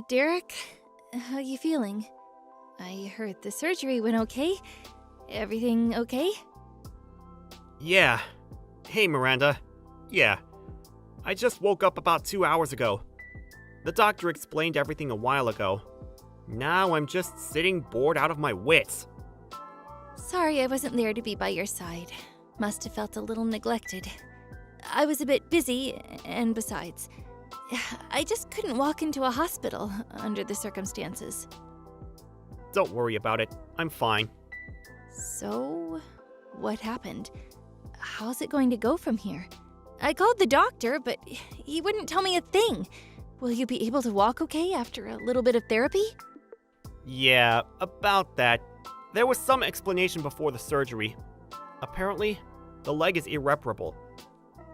Hey, Derek. How you feeling? I heard the surgery went okay. Everything okay? Yeah. Hey, Miranda. Yeah. I just woke up about 2 hours ago. The doctor explained everything a while ago. Now I'm just sitting bored out of my wits. Sorry I wasn't there to be by your side. Must have felt a little neglected. I was a bit busy, and besides, I just couldn't walk into a hospital under the circumstances. Don't worry about it. I'm fine. So, what happened? How's it going to go from here? I called the doctor, but he wouldn't tell me a thing. Will you be able to walk okay after a little bit of therapy? Yeah, about that. There was some explanation before the surgery. Apparently, the leg is irreparable.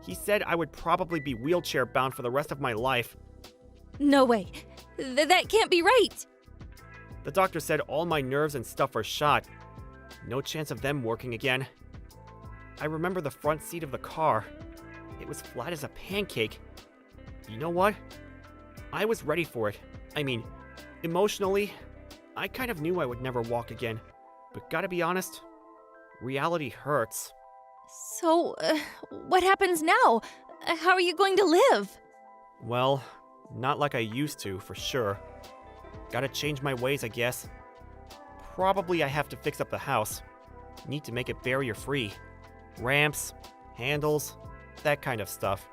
He said I would probably be wheelchair-bound for the rest of my life. No way. That can't be right. The doctor said all my nerves and stuff are shot. No chance of them working again. I remember the front seat of the car. It was flat as a pancake. You know what? I was ready for it. I mean, emotionally, I kind of knew I would never walk again. But gotta be honest, reality hurts. So, what happens now? How are you going to live? Well, not like I used to, for sure. Gotta change my ways, I guess. Probably I have to fix up the house. Need to make it barrier-free. Ramps, handles, that kind of stuff.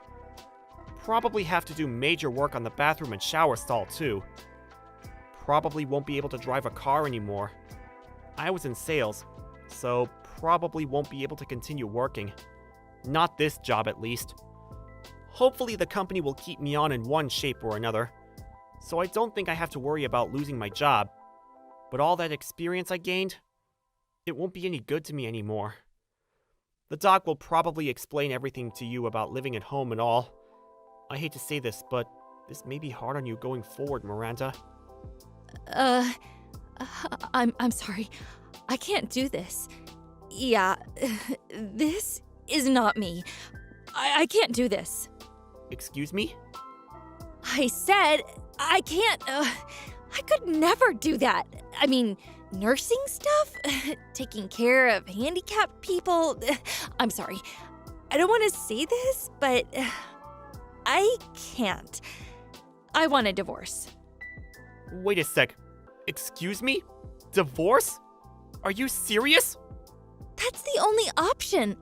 Probably have to do major work on the bathroom and shower stall, too. Probably won't be able to drive a car anymore. I was in sales, so probably won't be able to continue working. Not this job, at least. Hopefully the company will keep me on in one shape or another, so I don't think I have to worry about losing my job. But all that experience I gained, it won't be any good to me anymore. The doc will probably explain everything to you about living at home and all. I hate to say this, but this may be hard on you going forward, Miranda. I'm sorry. I can't do this. Yeah, this is not me. I can't do this. Excuse me? I said I can't. I could never do that. I mean, nursing stuff? Taking care of handicapped people? I'm sorry. I don't want to say this, but I can't. I want a divorce. Wait a sec. Excuse me? Divorce? Are you serious? That's the only option.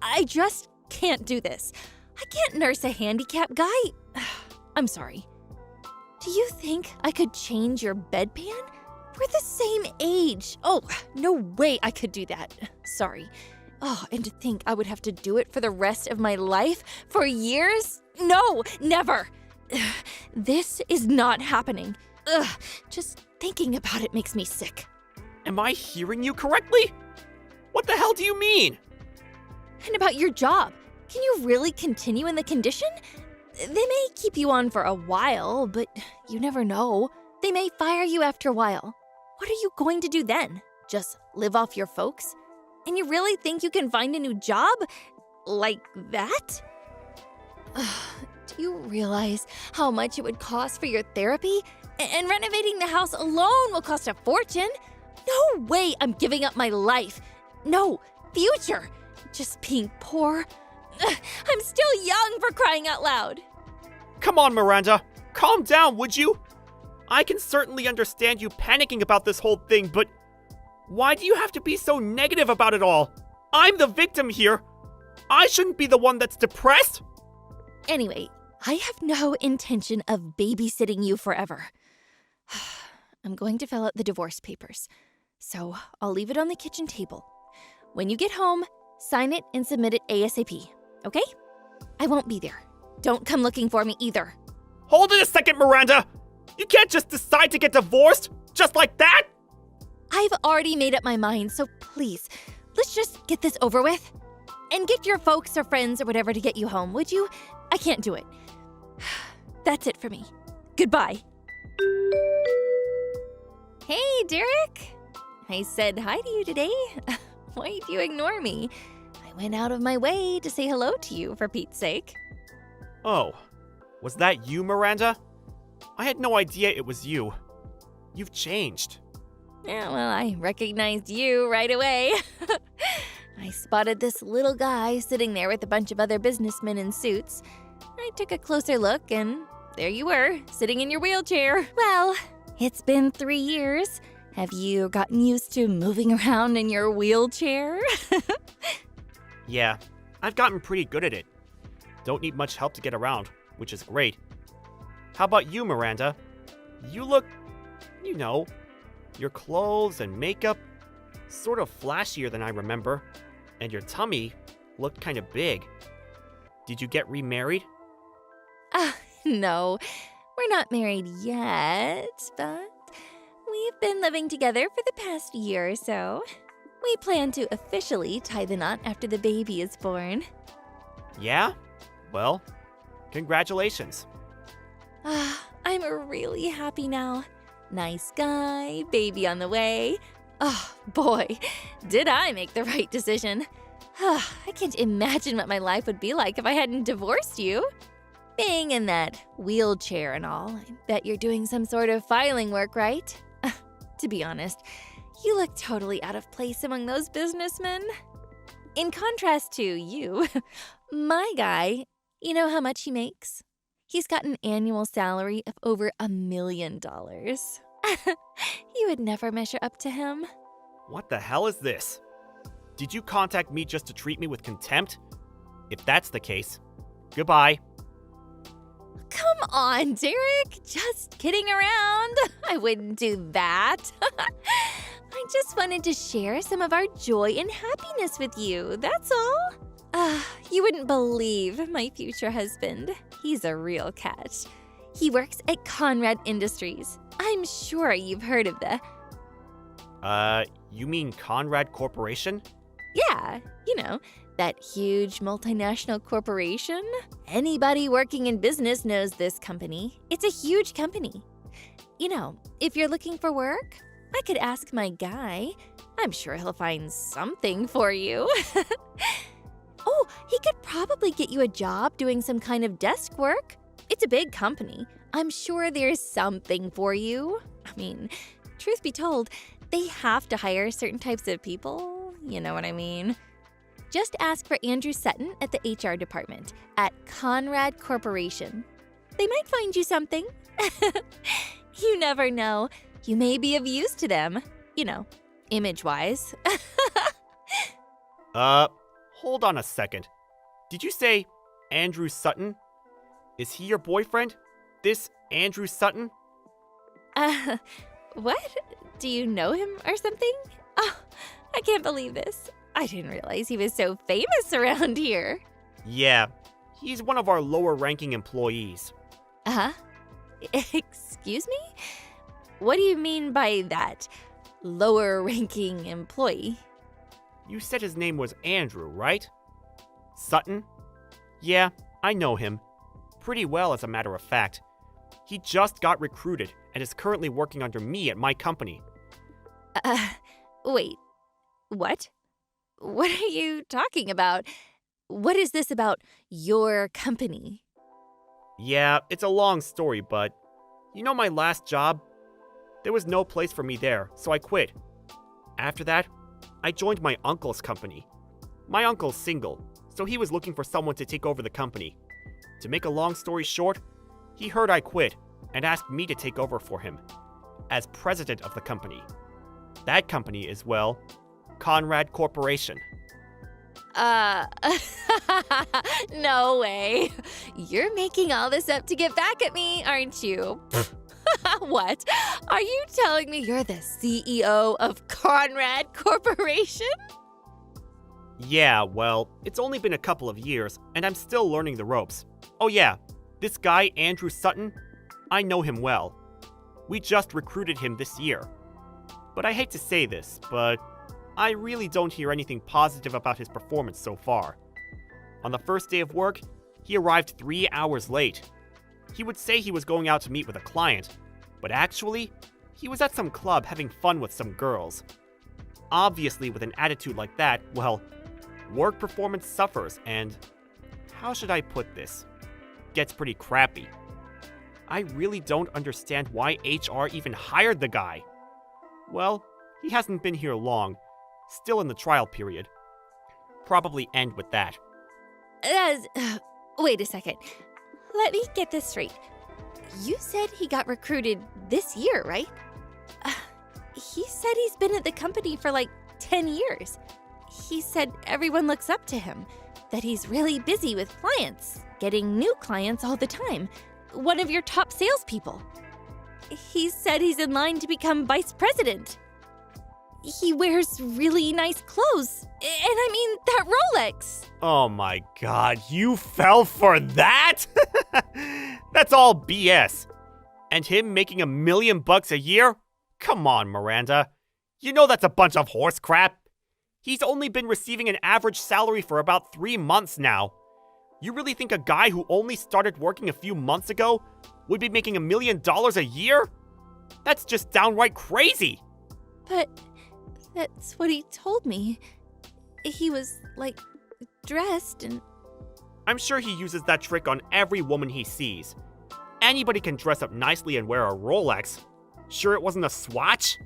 I just can't do this. I can't nurse a handicapped guy. I'm sorry. Do you think I could change your bedpan? We're the same age. Oh, no way I could do that. Sorry. Oh, and to think I would have to do it for the rest of my life? For years? No, never. This is not happening. Just thinking about it makes me sick. Am I hearing you correctly? What the hell do you mean? And about your job, can you really continue in the condition? They may keep you on for a while, but you never know. They may fire you after a while. What are you going to do then? Just live off your folks? And you really think you can find a new job? Like that? Do you realize how much it would cost for your therapy? And renovating the house alone will cost a fortune. No way I'm giving up my life. No, future. Just being poor. I'm still young, for crying out loud. Come on, Miranda. Calm down, would you? I can certainly understand you panicking about this whole thing, but why do you have to be so negative about it all? I'm the victim here. I shouldn't be the one that's depressed. Anyway, I have no intention of babysitting you forever. I'm going to fill out the divorce papers, so I'll leave it on the kitchen table. When you get home, sign it and submit it ASAP, okay? I won't be there. Don't come looking for me either. Hold it a second, Miranda. You can't just decide to get divorced, just like that. I've already made up my mind, so please, let's just get this over with. And get your folks or friends or whatever to get you home, would you? I can't do it. That's it for me. Goodbye. Hey, Derek. I said hi to you today. Why'd you ignore me? I went out of my way to say hello to you, for Pete's sake. Oh, was that you, Miranda? I had no idea it was you. You've changed. Yeah, well, I recognized you right away. I spotted this little guy sitting there with a bunch of other businessmen in suits. I took a closer look, and there you were, sitting in your wheelchair. Well, it's been 3 years. Have you gotten used to moving around in your wheelchair? Yeah, I've gotten pretty good at it. Don't need much help to get around, which is great. How about you, Miranda? You look, your clothes and makeup, sort of flashier than I remember, and your tummy looked kind of big. Did you get remarried? No, we're not married yet, but we've been living together for the past year or so. We plan to officially tie the knot after the baby is born. Yeah? Well, congratulations. I'm really happy now. Nice guy, baby on the way. Oh, boy, did I make the right decision. I can't imagine what my life would be like if I hadn't divorced you. Being in that wheelchair and all, I bet you're doing some sort of filing work, right? To be honest, you look totally out of place among those businessmen. In contrast to you, my guy, you know how much he makes? He's got an annual salary of over $1 million. You would never measure up to him. What the hell is this? Did you contact me just to treat me with contempt? If that's the case, goodbye. Come on, Derek. Just kidding around. I wouldn't do that. I just wanted to share some of our joy and happiness with you, that's all. You wouldn't believe my future husband. He's a real catch. He works at Conrad Industries. I'm sure you've heard of the... You mean Conrad Corporation? Yeah, that huge multinational corporation. Anybody working in business knows this company. It's a huge company. If you're looking for work, I could ask my guy. I'm sure he'll find something for you. Oh, he could probably get you a job doing some kind of desk work. It's a big company. I'm sure there's something for you. I mean, truth be told, they have to hire certain types of people. You know what I mean? Just ask for Andrew Sutton at the HR department at Conrad Corporation. They might find you something. You never know. You may be of use to them. Image-wise. Hold on a second. Did you say Andrew Sutton? Is he your boyfriend? This Andrew Sutton? What? Do you know him or something? Oh, I can't believe this. I didn't realize he was so famous around here. Yeah, he's one of our lower-ranking employees. Excuse me? What do you mean by that? Lower-ranking employee? You said his name was Andrew, right? Sutton? Yeah, I know him. Pretty well, as a matter of fact. He just got recruited and is currently working under me at my company. Wait. What? What are you talking about? What is this about your company? Yeah, it's a long story, but my last job? There was no place for me there, so I quit. After that, I joined my uncle's company. My uncle's single, so he was looking for someone to take over the company. To make a long story short, he heard I quit and asked me to take over for him as president of the company. That company is, well, Conrad Corporation. No way. You're making all this up to get back at me, aren't you? What? Are you telling me you're the CEO of Conrad Corporation? Yeah, well, it's only been a couple of years, and I'm still learning the ropes. Oh yeah, this guy, Andrew Sutton, I know him well. We just recruited him this year. But I hate to say this, but I really don't hear anything positive about his performance so far. On the first day of work, he arrived 3 hours late. He would say he was going out to meet with a client, but actually, he was at some club having fun with some girls. Obviously, with an attitude like that, well, work performance suffers and, how should I put this, gets pretty crappy. I really don't understand why HR even hired the guy. Well, he hasn't been here long. Still in the trial period. Probably end with that. Wait a second. Let me get this straight. You said he got recruited this year, right? He said he's been at the company for like 10 years. He said everyone looks up to him, that he's really busy with clients, getting new clients all the time. One of your top salespeople. He said he's in line to become vice president. He wears really nice clothes. And I mean, that Rolex. Oh my god, you fell for that? That's all BS. And him making $1 million a year? Come on, Miranda. You know that's a bunch of horse crap. He's only been receiving an average salary for about 3 months now. You really think a guy who only started working a few months ago would be making $1 million a year? That's just downright crazy. But that's what he told me. He was, like, dressed and... I'm sure he uses that trick on every woman he sees. Anybody can dress up nicely and wear a Rolex. Sure it wasn't a Swatch?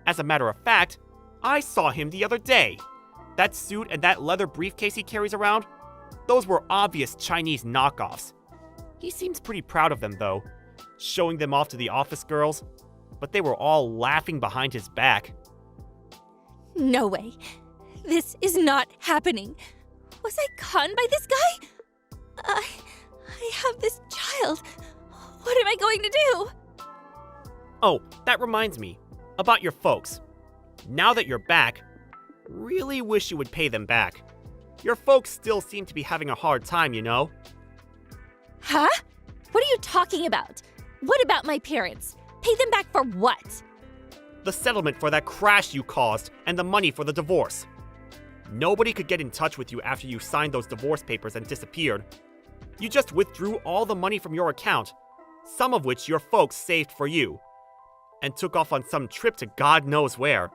As a matter of fact, I saw him the other day. That suit and that leather briefcase he carries around, those were obvious Chinese knockoffs. He seems pretty proud of them, though, showing them off to the office girls, but they were all laughing behind his back. No way. This is not happening. Was I conned by this guy? I have this child. What am I going to do? Oh, that reminds me. About your folks. Now that you're back, really wish you would pay them back. Your folks still seem to be having a hard time, you know? Huh? What are you talking about? What about my parents? Pay them back for what? The settlement for that crash you caused and the money for the divorce. Nobody could get in touch with you after you signed those divorce papers and disappeared. You just withdrew all the money from your account, some of which your folks saved for you, and took off on some trip to God knows where.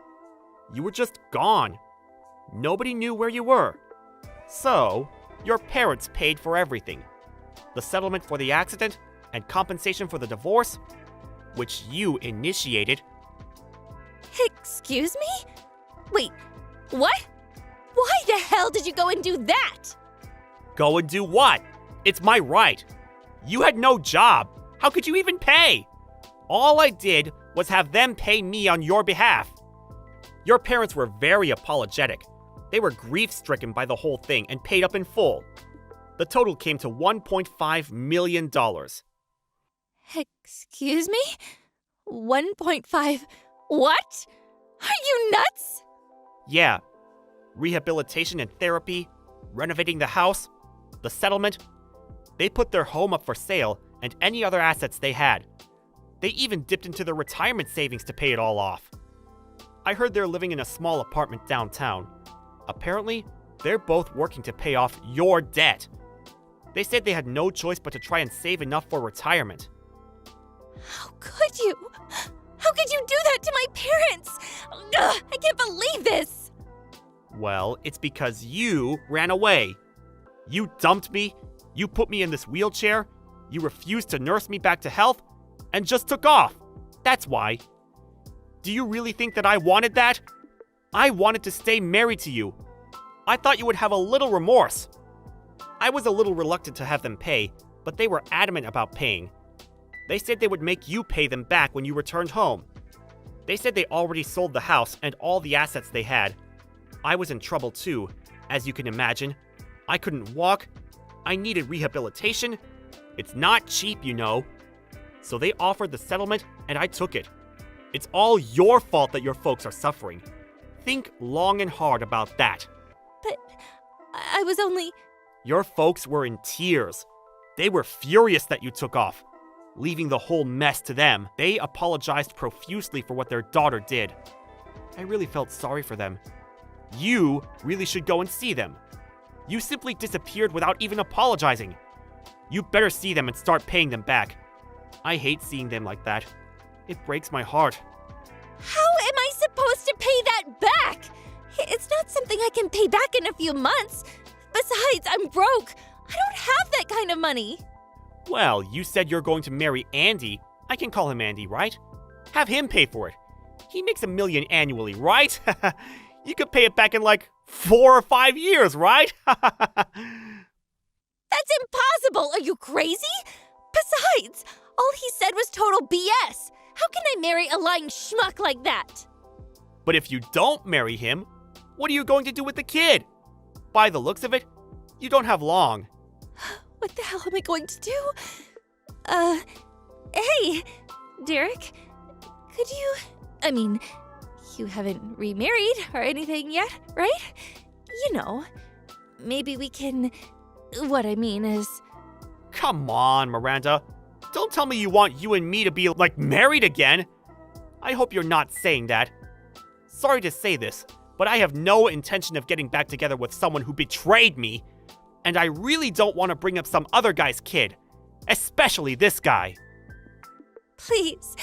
You were just gone. Nobody knew where you were. So, your parents paid for everything. The settlement for the accident and compensation for the divorce, which you initiated. Excuse me? Wait, what? Why the hell did you go and do that? Go and do what? It's my right. You had no job. How could you even pay? All I did was have them pay me on your behalf. Your parents were very apologetic. They were grief-stricken by the whole thing and paid up in full. The total came to $1.5 million. Excuse me? 1.5... What? Are you nuts? Yeah. Rehabilitation and therapy, renovating the house, the settlement. They put their home up for sale and any other assets they had. They even dipped into their retirement savings to pay it all off. I heard they're living in a small apartment downtown. Apparently, they're both working to pay off your debt. They said they had no choice but to try and save enough for retirement. How could you? How could you do that to my parents? Ugh, I can't believe this! Well, it's because you ran away. You dumped me, you put me in this wheelchair, you refused to nurse me back to health, and just took off. That's why. Do you really think that I wanted that? I wanted to stay married to you. I thought you would have a little remorse. I was a little reluctant to have them pay, but they were adamant about paying. They said they would make you pay them back when you returned home. They said they already sold the house and all the assets they had. I was in trouble too, as you can imagine. I couldn't walk. I needed rehabilitation. It's not cheap, you know. So they offered the settlement and I took it. It's all your fault that your folks are suffering. Think long and hard about that. But I was only... Your folks were in tears. They were furious that you took off, leaving the whole mess to them. They apologized profusely for what their daughter did. I really felt sorry for them. You really should go and see them. You simply disappeared without even apologizing. You better see them and start paying them back. I hate seeing them like that. It breaks my heart. How am I supposed to pay that back? It's not something I can pay back in a few months. Besides, I'm broke. I don't have that kind of money. Well, you said you're going to marry Andy. I can call him Andy, right? Have him pay for it. He makes $1 million annually, right? You could pay it back in like 4 or 5 years, right? That's impossible! Are you crazy? Besides, all he said was total BS. How can I marry a lying schmuck like that? But if you don't marry him, what are you going to do with the kid? By the looks of it, you don't have long. What the hell am I going to do? Hey, Derek, could you... you haven't remarried or anything yet, right? You know, maybe we can... What I mean is... Come on, Miranda. Don't tell me you want you and me to be, like, married again. I hope you're not saying that. Sorry to say this, but I have no intention of getting back together with someone who betrayed me. And I really don't want to bring up some other guy's kid. Especially this guy. Please,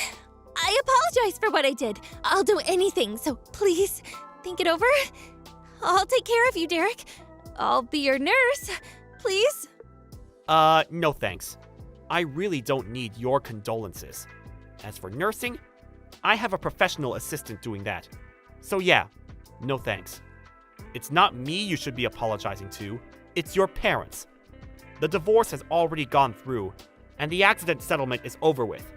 I apologize for what I did. I'll do anything, so please, think it over. I'll take care of you, Derek. I'll be your nurse. Please? No thanks. I really don't need your condolences. As for nursing, I have a professional assistant doing that. So yeah, no thanks. It's not me you should be apologizing to, it's your parents. The divorce has already gone through, and the accident settlement is over with.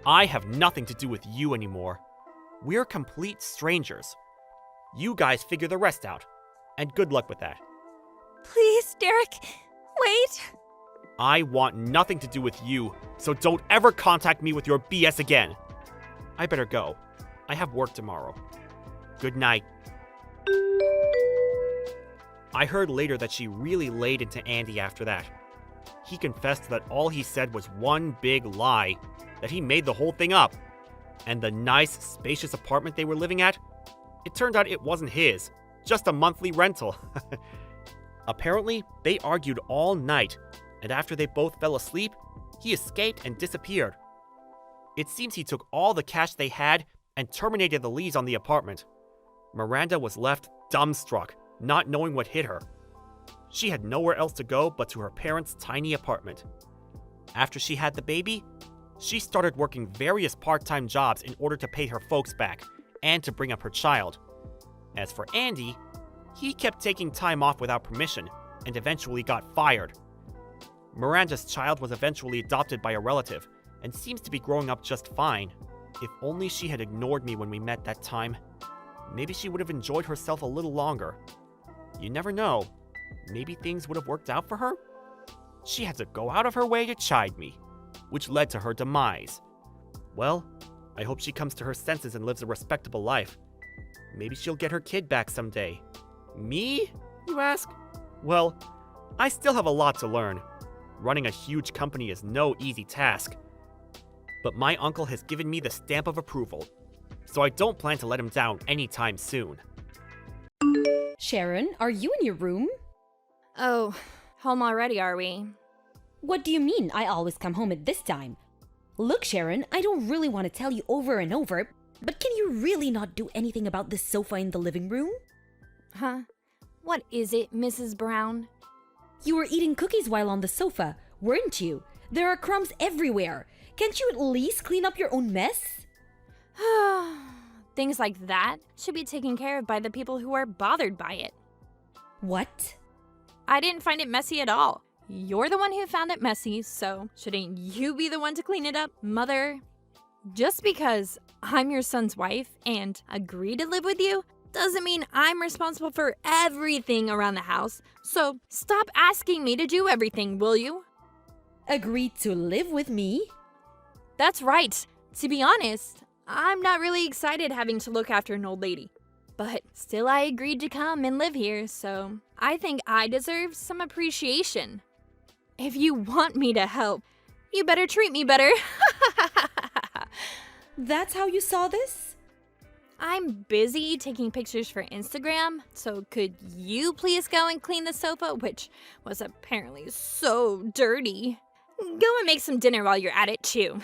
I have nothing to do with you anymore. We're complete strangers. You guys figure the rest out, and good luck with that. Please, Derek, wait. I want nothing to do with you, so don't ever contact me with your BS again. I better go. I have work tomorrow. Good night. I heard later that she really laid into Andy after that. He confessed that all he said was one big lie, that he made the whole thing up. And the nice, spacious apartment they were living at, it turned out it wasn't his, just a monthly rental. Apparently, they argued all night, and after they both fell asleep, he escaped and disappeared. It seems he took all the cash they had and terminated the lease on the apartment. Miranda was left dumbstruck, not knowing what hit her. She had nowhere else to go but to her parents' tiny apartment. After she had the baby, she started working various part-time jobs in order to pay her folks back and to bring up her child. As for Andy, he kept taking time off without permission and eventually got fired. Miranda's child was eventually adopted by a relative and seems to be growing up just fine. If only she had ignored me when we met that time, maybe she would have enjoyed herself a little longer. You never know. Maybe things would have worked out for her? She had to go out of her way to chide me, which led to her demise. Well, I hope she comes to her senses and lives a respectable life. Maybe she'll get her kid back someday. Me, you ask? Well, I still have a lot to learn. Running a huge company is no easy task. But my uncle has given me the stamp of approval, so I don't plan to let him down anytime soon. Sharon, are you in your room? Oh, home already, are we? What do you mean I always come home at this time? Look, Sharon, I don't really want to tell you over and over, but can you really not do anything about this sofa in the living room? Huh? What is it, Mrs. Brown? You were eating cookies while on the sofa, weren't you? There are crumbs everywhere. Can't you at least clean up your own mess? Things like that should be taken care of by the people who are bothered by it. What? I didn't find it messy at all. You're the one who found it messy, so shouldn't you be the one to clean it up, Mother? Just because I'm your son's wife and agree to live with you doesn't mean I'm responsible for everything around the house. So stop asking me to do everything, will you? Agreed to live with me? That's right. To be honest, I'm not really excited having to look after an old lady. But still I agreed to come and live here, so I think I deserve some appreciation. If you want me to help, you better treat me better. That's how you saw this? I'm busy taking pictures for Instagram, so could you please go and clean the sofa, which was apparently so dirty? Go and make some dinner while you're at it, too.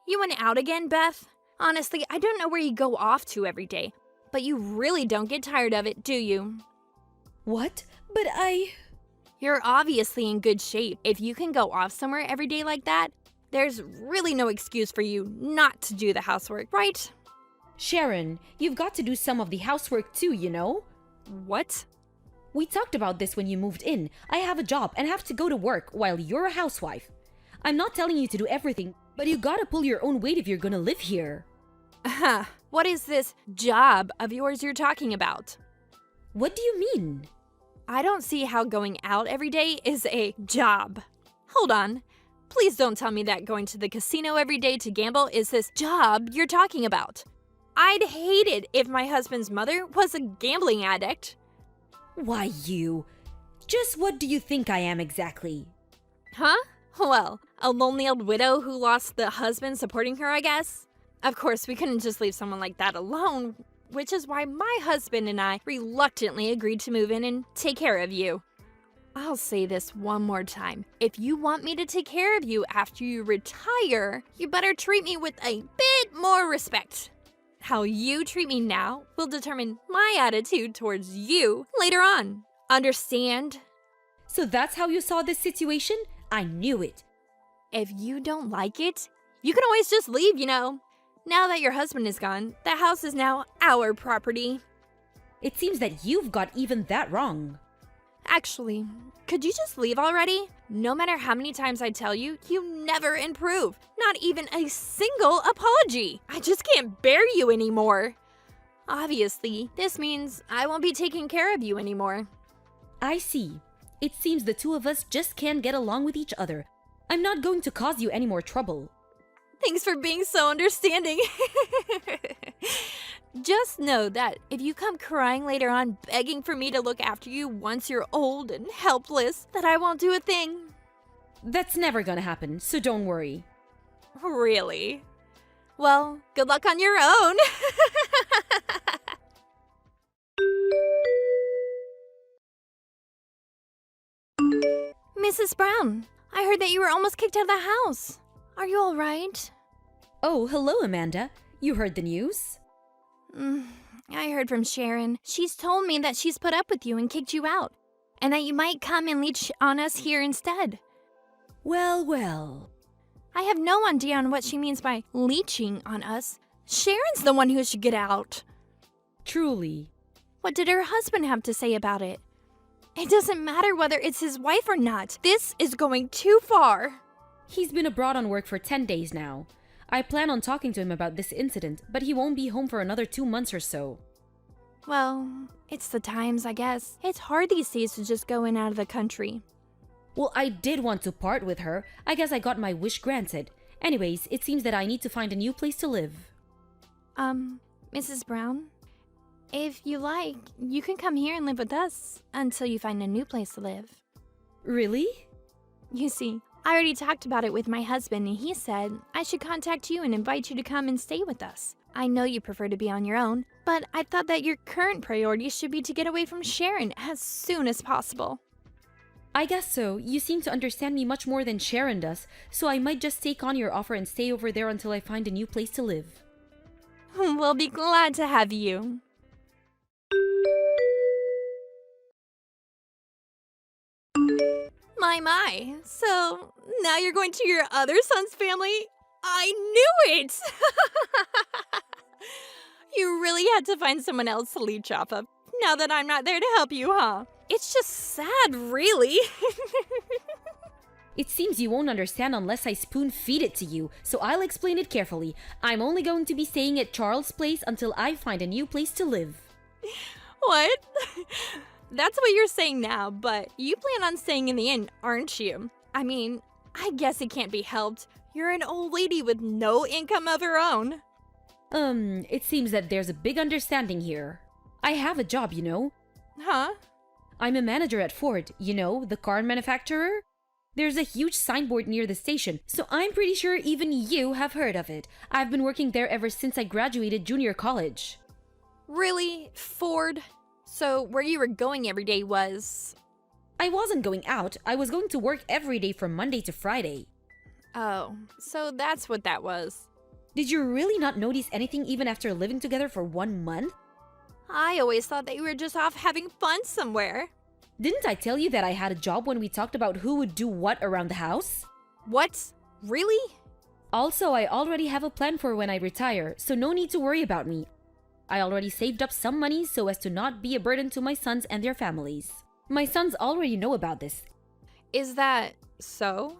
You went out again, Beth? Honestly, I don't know where you go off to every day. But you really don't get tired of it, do you? What? But You're obviously in good shape. If you can go off somewhere every day like that, there's really no excuse for you not to do the housework, right? Sharon, you've got to do some of the housework too, you know? What? We talked about this when you moved in. I have a job and have to go to work while you're a housewife. I'm not telling you to do everything, but you gotta pull your own weight if you're gonna live here. What is this job of yours you're talking about? What do you mean? I don't see how going out every day is a job. Hold on. Please don't tell me that going to the casino every day to gamble is this job you're talking about. I'd hate it if my husband's mother was a gambling addict. Why you? Just what do you think I am exactly? Huh? Well, a lonely old widow who lost the husband supporting her, I guess. Of course, we couldn't just leave someone like that alone, which is why my husband and I reluctantly agreed to move in and take care of you. I'll say this one more time. If you want me to take care of you after you retire, you better treat me with a bit more respect. How you treat me now will determine my attitude towards you later on. Understand? So that's how you saw this situation? I knew it. If you don't like it, you can always just leave, you know. Now that your husband is gone, the house is now our property. It seems that you've got even that wrong. Actually, could you just leave already? No matter how many times I tell you, you never improve. Not even a single apology. I just can't bear you anymore. Obviously, this means I won't be taking care of you anymore. I see. It seems the two of us just can't get along with each other. I'm not going to cause you any more trouble. Thanks for being so understanding. Just know that if you come crying later on begging for me to look after you once you're old and helpless, that I won't do a thing. That's never gonna happen, so don't worry. Really? Well, good luck on your own. Mrs. Brown, I heard that you were almost kicked out of the house. Are you all right? Oh, hello, Amanda. You heard the news? I heard from Sharon. She's told me that she's put up with you and kicked you out, and that you might come and leech on us here instead. Well, well. I have no idea on what she means by leeching on us. Sharon's the one who should get out. Truly. What did her husband have to say about it? It doesn't matter whether it's his wife or not. This is going too far. He's been abroad on work for 10 days now. I plan on talking to him about this incident, but he won't be home for another 2 months or so. Well, it's the times, I guess. It's hard these days to just go in and out of the country. Well, I did want to part with her. I guess I got my wish granted. Anyways, it seems that I need to find a new place to live. Mrs. Brown? If you like, you can come here and live with us until you find a new place to live. Really? You see, I already talked about it with my husband, and he said I should contact you and invite you to come and stay with us. I know you prefer to be on your own, but I thought that your current priority should be to get away from Sharon as soon as possible. I guess so. You seem to understand me much more than Sharon does, so I might just take on your offer and stay over there until I find a new place to live. We'll be glad to have you. My. So, now you're going to your other son's family? I knew it! You really had to find someone else to leech off of, now that I'm not there to help you, huh? It's just sad, really. It seems you won't understand unless I spoon-feed it to you, so I'll explain it carefully. I'm only going to be staying at Charles' place until I find a new place to live. What? That's what you're saying now, but you plan on staying in the inn, aren't you? I mean, I guess it can't be helped. You're an old lady with no income of her own. It seems that there's a big understanding here. I have a job, you know. Huh? I'm a manager at Ford, you know, the car manufacturer. There's a huge signboard near the station, so I'm pretty sure even you have heard of it. I've been working there ever since I graduated junior college. Really? Ford? So where you were going every day was... I wasn't going out. I was going to work every day from Monday to Friday. Oh, so that's what that was. Did you really not notice anything even after living together for 1 month? I always thought that you were just off having fun somewhere. Didn't I tell you that I had a job when we talked about who would do what around the house? What? Really? Also, I already have a plan for when I retire, so no need to worry about me. I already saved up some money so as to not be a burden to my sons and their families. My sons already know about this. Is that so?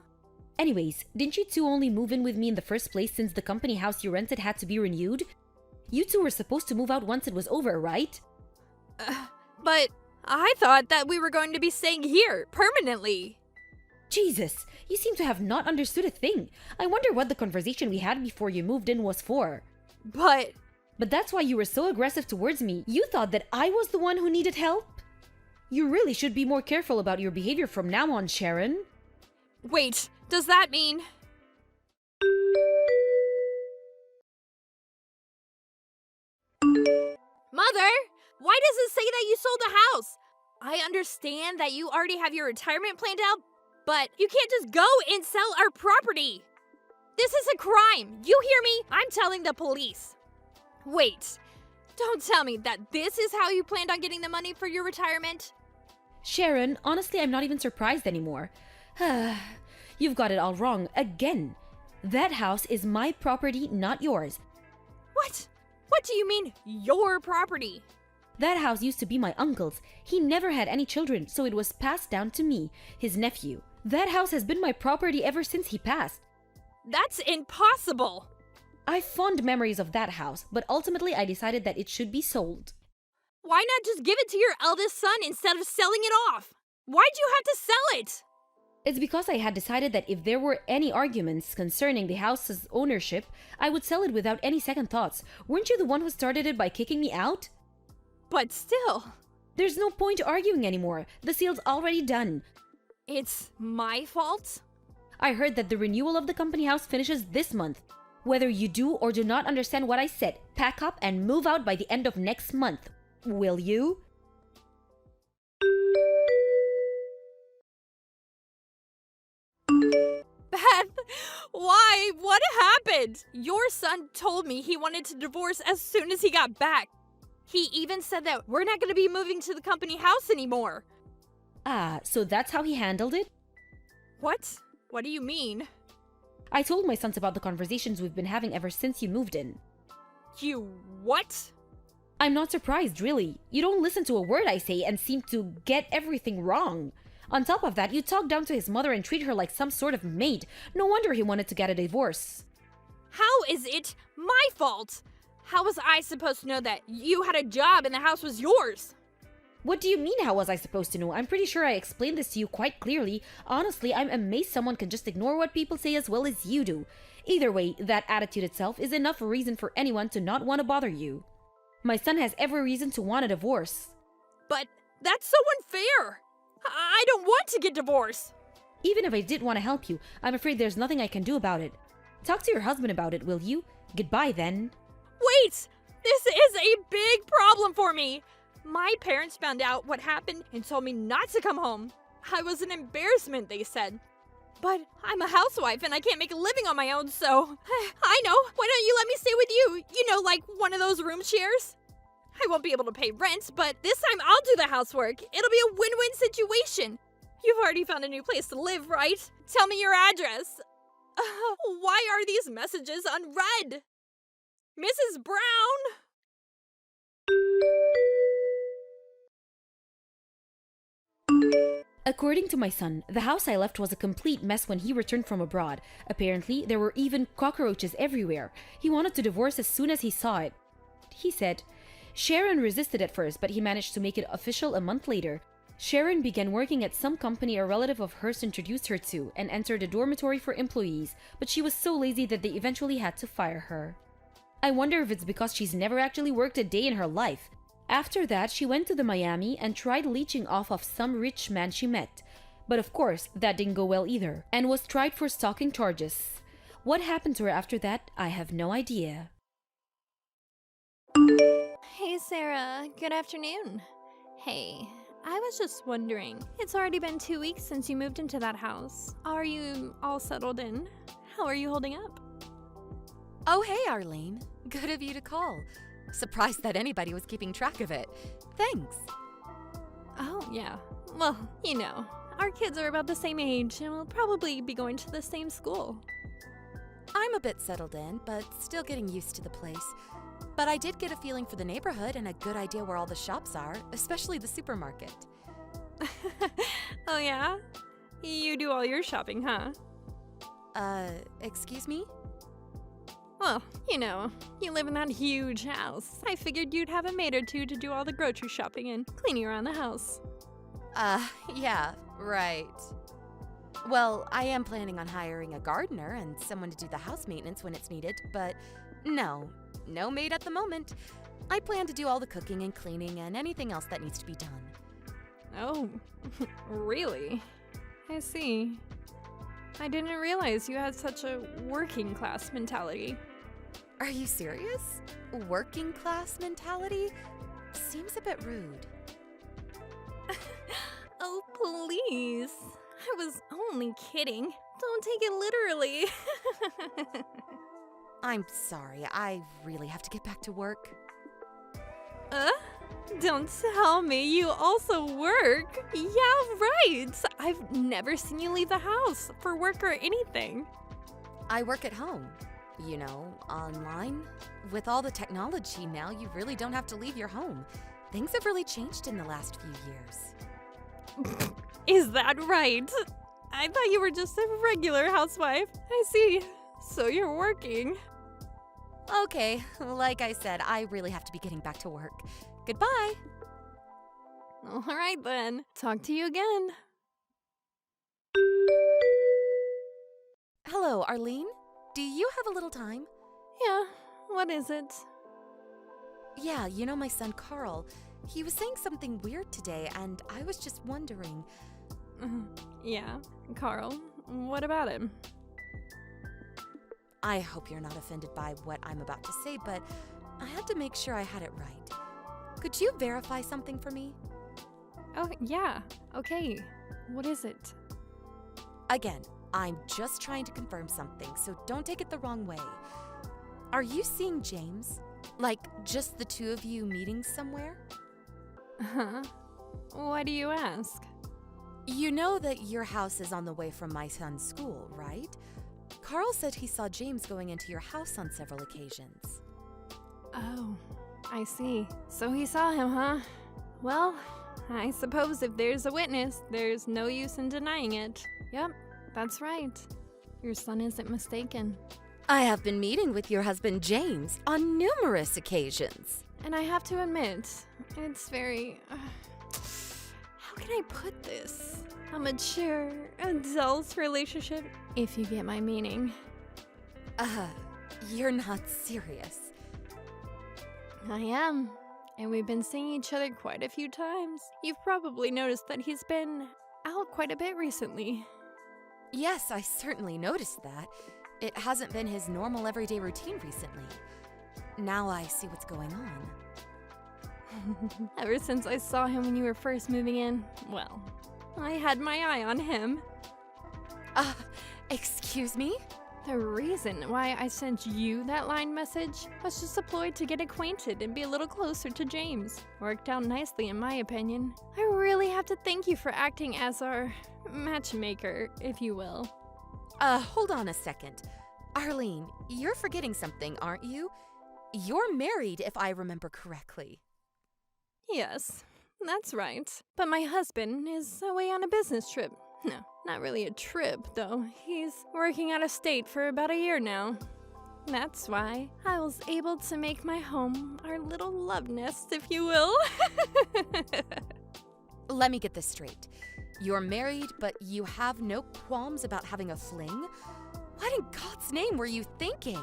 Anyways, didn't you two only move in with me in the first place since the company house you rented had to be renewed? You two were supposed to move out once it was over, right? But I thought that we were going to be staying here permanently. Jesus, you seem to have not understood a thing. I wonder what the conversation we had before you moved in was for. But that's why you were so aggressive towards me. You thought that I was the one who needed help? You really should be more careful about your behavior from now on, Sharon. wait, does that mean... Mother, why does it say that you sold the house? I understand that you already have your retirement planned out, but you can't just go and sell our property. This is a crime. You hear me? I'm telling the police. Wait, don't tell me that this is how you planned on getting the money for your retirement? Sharon, honestly, I'm not even surprised anymore. You've got it all wrong again. That house is my property, not yours. What? What do you mean, your property? That house used to be my uncle's. He never had any children, so it was passed down to me, his nephew. That house has been my property ever since he passed. That's impossible! I have fond memories of that house, but ultimately I decided that it should be sold. Why not just give it to your eldest son instead of selling it off? Why'd you have to sell it? It's because I had decided that if there were any arguments concerning the house's ownership, I would sell it without any second thoughts. Weren't you the one who started it by kicking me out? But still... There's no point arguing anymore. The sale's already done. It's my fault? I heard that the renewal of the company house finishes this month. Whether you do or do not understand what I said, pack up and move out by the end of next month. Will you? Beth, why? What happened? Your son told me he wanted to divorce as soon as he got back. He even said that we're not going to be moving to the company house anymore. Ah, so that's how he handled it? What? What do you mean? I told my sons about the conversations we've been having ever since you moved in. You what? I'm not surprised, really. You don't listen to a word I say and seem to get everything wrong. On top of that, you talk down to his mother and treat her like some sort of maid. No wonder he wanted to get a divorce. How is it my fault? How was I supposed to know that you had a job and the house was yours? What do you mean, how was I supposed to know? I'm pretty sure I explained this to you quite clearly. Honestly, I'm amazed someone can just ignore what people say as well as you do. Either way, that attitude itself is enough reason for anyone to not want to bother you. My son has every reason to want a divorce. But that's so unfair. I don't want to get divorced. Even if I did want to help you, I'm afraid there's nothing I can do about it. Talk to your husband about it, will you? Goodbye then. Wait! This is a big problem for me. My parents found out what happened and told me not to come home. I was an embarrassment, they said. But I'm a housewife and I can't make a living on my own, so... I know, why don't you let me stay with you? You know, like one of those room shares? I won't be able to pay rent, but this time I'll do the housework. It'll be a win-win situation. You've already found a new place to live, right? Tell me your address. Why are these messages unread? Mrs. Brown? According to my son, the house I left was a complete mess when he returned from abroad. Apparently, there were even cockroaches everywhere. He wanted to divorce as soon as he saw it. He said, Sharon resisted at first, but he managed to make it official a month later. Sharon began working at some company a relative of hers introduced her to and entered a dormitory for employees, but she was so lazy that they eventually had to fire her. I wonder if it's because she's never actually worked a day in her life. After that, she went to the Miami and tried leeching off of some rich man she met. But of course, that didn't go well either, and was tried for stalking charges. What happened to her after that, I have no idea. Hey, Sarah. Good afternoon. Hey, I was just wondering. It's already been 2 weeks since you moved into that house. Are you all settled in? How are you holding up? Oh, hey, Arlene. Good of you to call. Surprised that anybody was keeping track of it. Thanks. Oh, yeah. Well, our kids are about the same age and will probably be going to the same school. I'm a bit settled in, but still getting used to the place. But I did get a feeling for the neighborhood and a good idea where all the shops are, especially the supermarket. Oh, yeah? You do all your shopping, huh? Excuse me? Well, you live in that huge house. I figured you'd have a maid or two to do all the grocery shopping and cleaning around the house. Yeah, right. Well, I am planning on hiring a gardener and someone to do the house maintenance when it's needed, but no maid at the moment. I plan to do all the cooking and cleaning and anything else that needs to be done. Oh, really? I see. I didn't realize you had such a working class mentality. Are you serious? Working class mentality? Seems a bit rude. Oh, please. I was only kidding. Don't take it literally. I'm sorry, I really have to get back to work. Don't tell me you also work. Yeah, right. I've never seen you leave the house for work or anything. I work at home, online. With all the technology now, you really don't have to leave your home. Things have really changed in the last few years. Is that right? I thought you were just a regular housewife. I see. So you're working. Okay, like I said, I really have to be getting back to work. Goodbye. All right then. Talk to you again. Hello, Arlene. Do you have a little time? Yeah, what is it? Yeah, my son Carl. He was saying something weird today, and I was just wondering. Yeah, Carl. What about him? I hope you're not offended by what I'm about to say, but I had to make sure I had it right. Could you verify something for me? Oh, yeah. Okay. What is it? Again, I'm just trying to confirm something, so don't take it the wrong way. Are you seeing James? Like, just the two of you meeting somewhere? Huh? Why do you ask? You know that your house is on the way from my son's school, right? Carl said he saw James going into your house on several occasions. Oh, I see. So he saw him, huh? Well, I suppose if there's a witness, there's no use in denying it. Yep, that's right. Your son isn't mistaken. I have been meeting with your husband James on numerous occasions. And I have to admit, it's very... how can I put this? A mature, adult relationship, if you get my meaning. You're not serious. I am. And we've been seeing each other quite a few times. You've probably noticed that he's been out quite a bit recently. Yes, I certainly noticed that. It hasn't been his normal everyday routine recently. Now I see what's going on. Ever since I saw him when you were first moving in, well, I had my eye on him. Excuse me? The reason why I sent you that line message was just a ploy to get acquainted and be a little closer to James. Worked out nicely in my opinion. I really have to thank you for acting as our matchmaker, if you will. Hold on a second. Arlene, you're forgetting something, aren't you? You're married, if I remember correctly. Yes, that's right. But my husband is away on a business trip. No, not really a trip, though. He's working out of state for about a year now. That's why I was able to make my home our little love nest, if you will. Let me get this straight. You're married, but you have no qualms about having a fling? What in God's name were you thinking?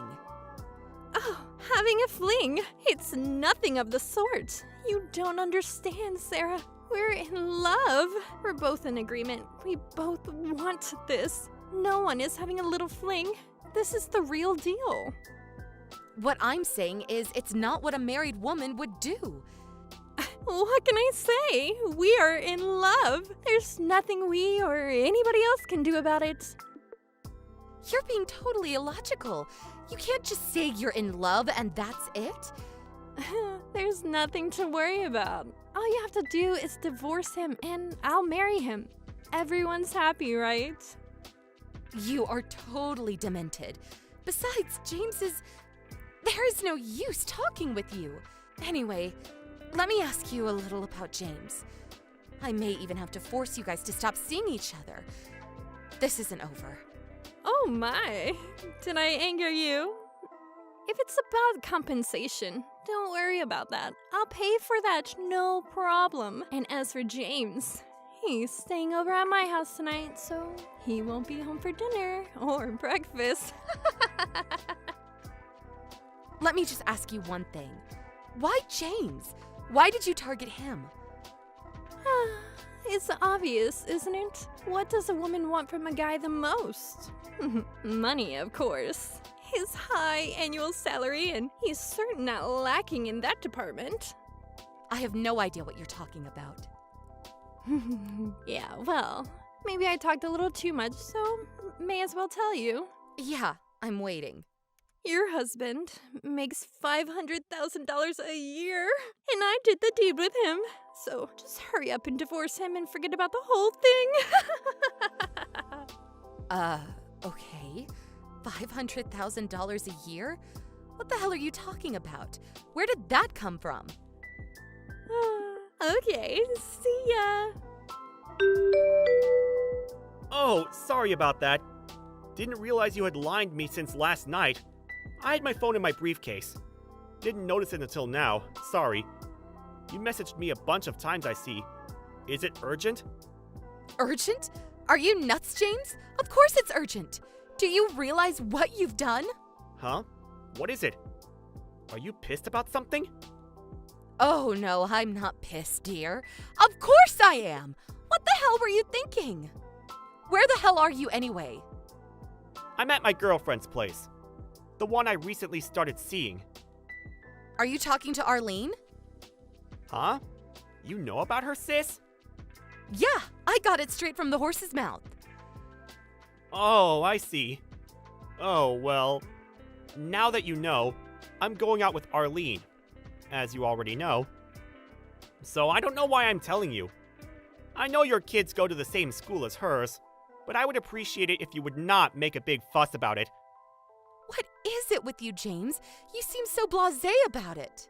Oh, having a fling? It's nothing of the sort. You don't understand, Sarah. We're in love. We're both in agreement. We both want this. No one is having a little fling. This is the real deal. What I'm saying is it's not what a married woman would do. What can I say? We are in love. There's nothing we or anybody else can do about it. You're being totally illogical. You can't just say you're in love and that's it. There's nothing to worry about. All you have to do is divorce him and I'll marry him. Everyone's happy, right? You are totally demented. Besides, there is no use talking with you. Anyway, let me ask you a little about James. I may even have to force you guys to stop seeing each other. This isn't over. Oh my, did I anger you? If it's about compensation, don't worry about that. I'll pay for that, no problem. And as for James, he's staying over at my house tonight, so he won't be home for dinner or breakfast. Let me just ask you one thing. Why James? Why did you target him? It's obvious, isn't it? What does a woman want from a guy the most? Money, of course. His high annual salary, and he's certain not lacking in that department. I have no idea what you're talking about. Yeah, well, maybe I talked a little too much, so may as well tell you. Yeah, I'm waiting. Your husband makes $500,000 a year, and I did the deed with him. So just hurry up and divorce him and forget about the whole thing. Okay. $500,000 a year? What the hell are you talking about? Where did that come from? Okay, see ya. Oh, sorry about that. Didn't realize you had lined me since last night. I had my phone in my briefcase. Didn't notice it until now. Sorry. You messaged me a bunch of times, I see. Is it urgent? Urgent? Are you nuts, James? Of course it's urgent. Do you realize what you've done? Huh? What is it? Are you pissed about something? Oh no, I'm not pissed, dear. Of course I am! What the hell were you thinking? Where the hell are you anyway? I'm at my girlfriend's place. The one I recently started seeing. Are you talking to Arlene? Huh? You know about her, sis? Yeah, I got it straight from the horse's mouth. Oh, I see. Oh, well, now that you know, I'm going out with Arlene, as you already know. So I don't know why I'm telling you. I know your kids go to the same school as hers, but I would appreciate it if you would not make a big fuss about it. What is it with you, James? You seem so blasé about it.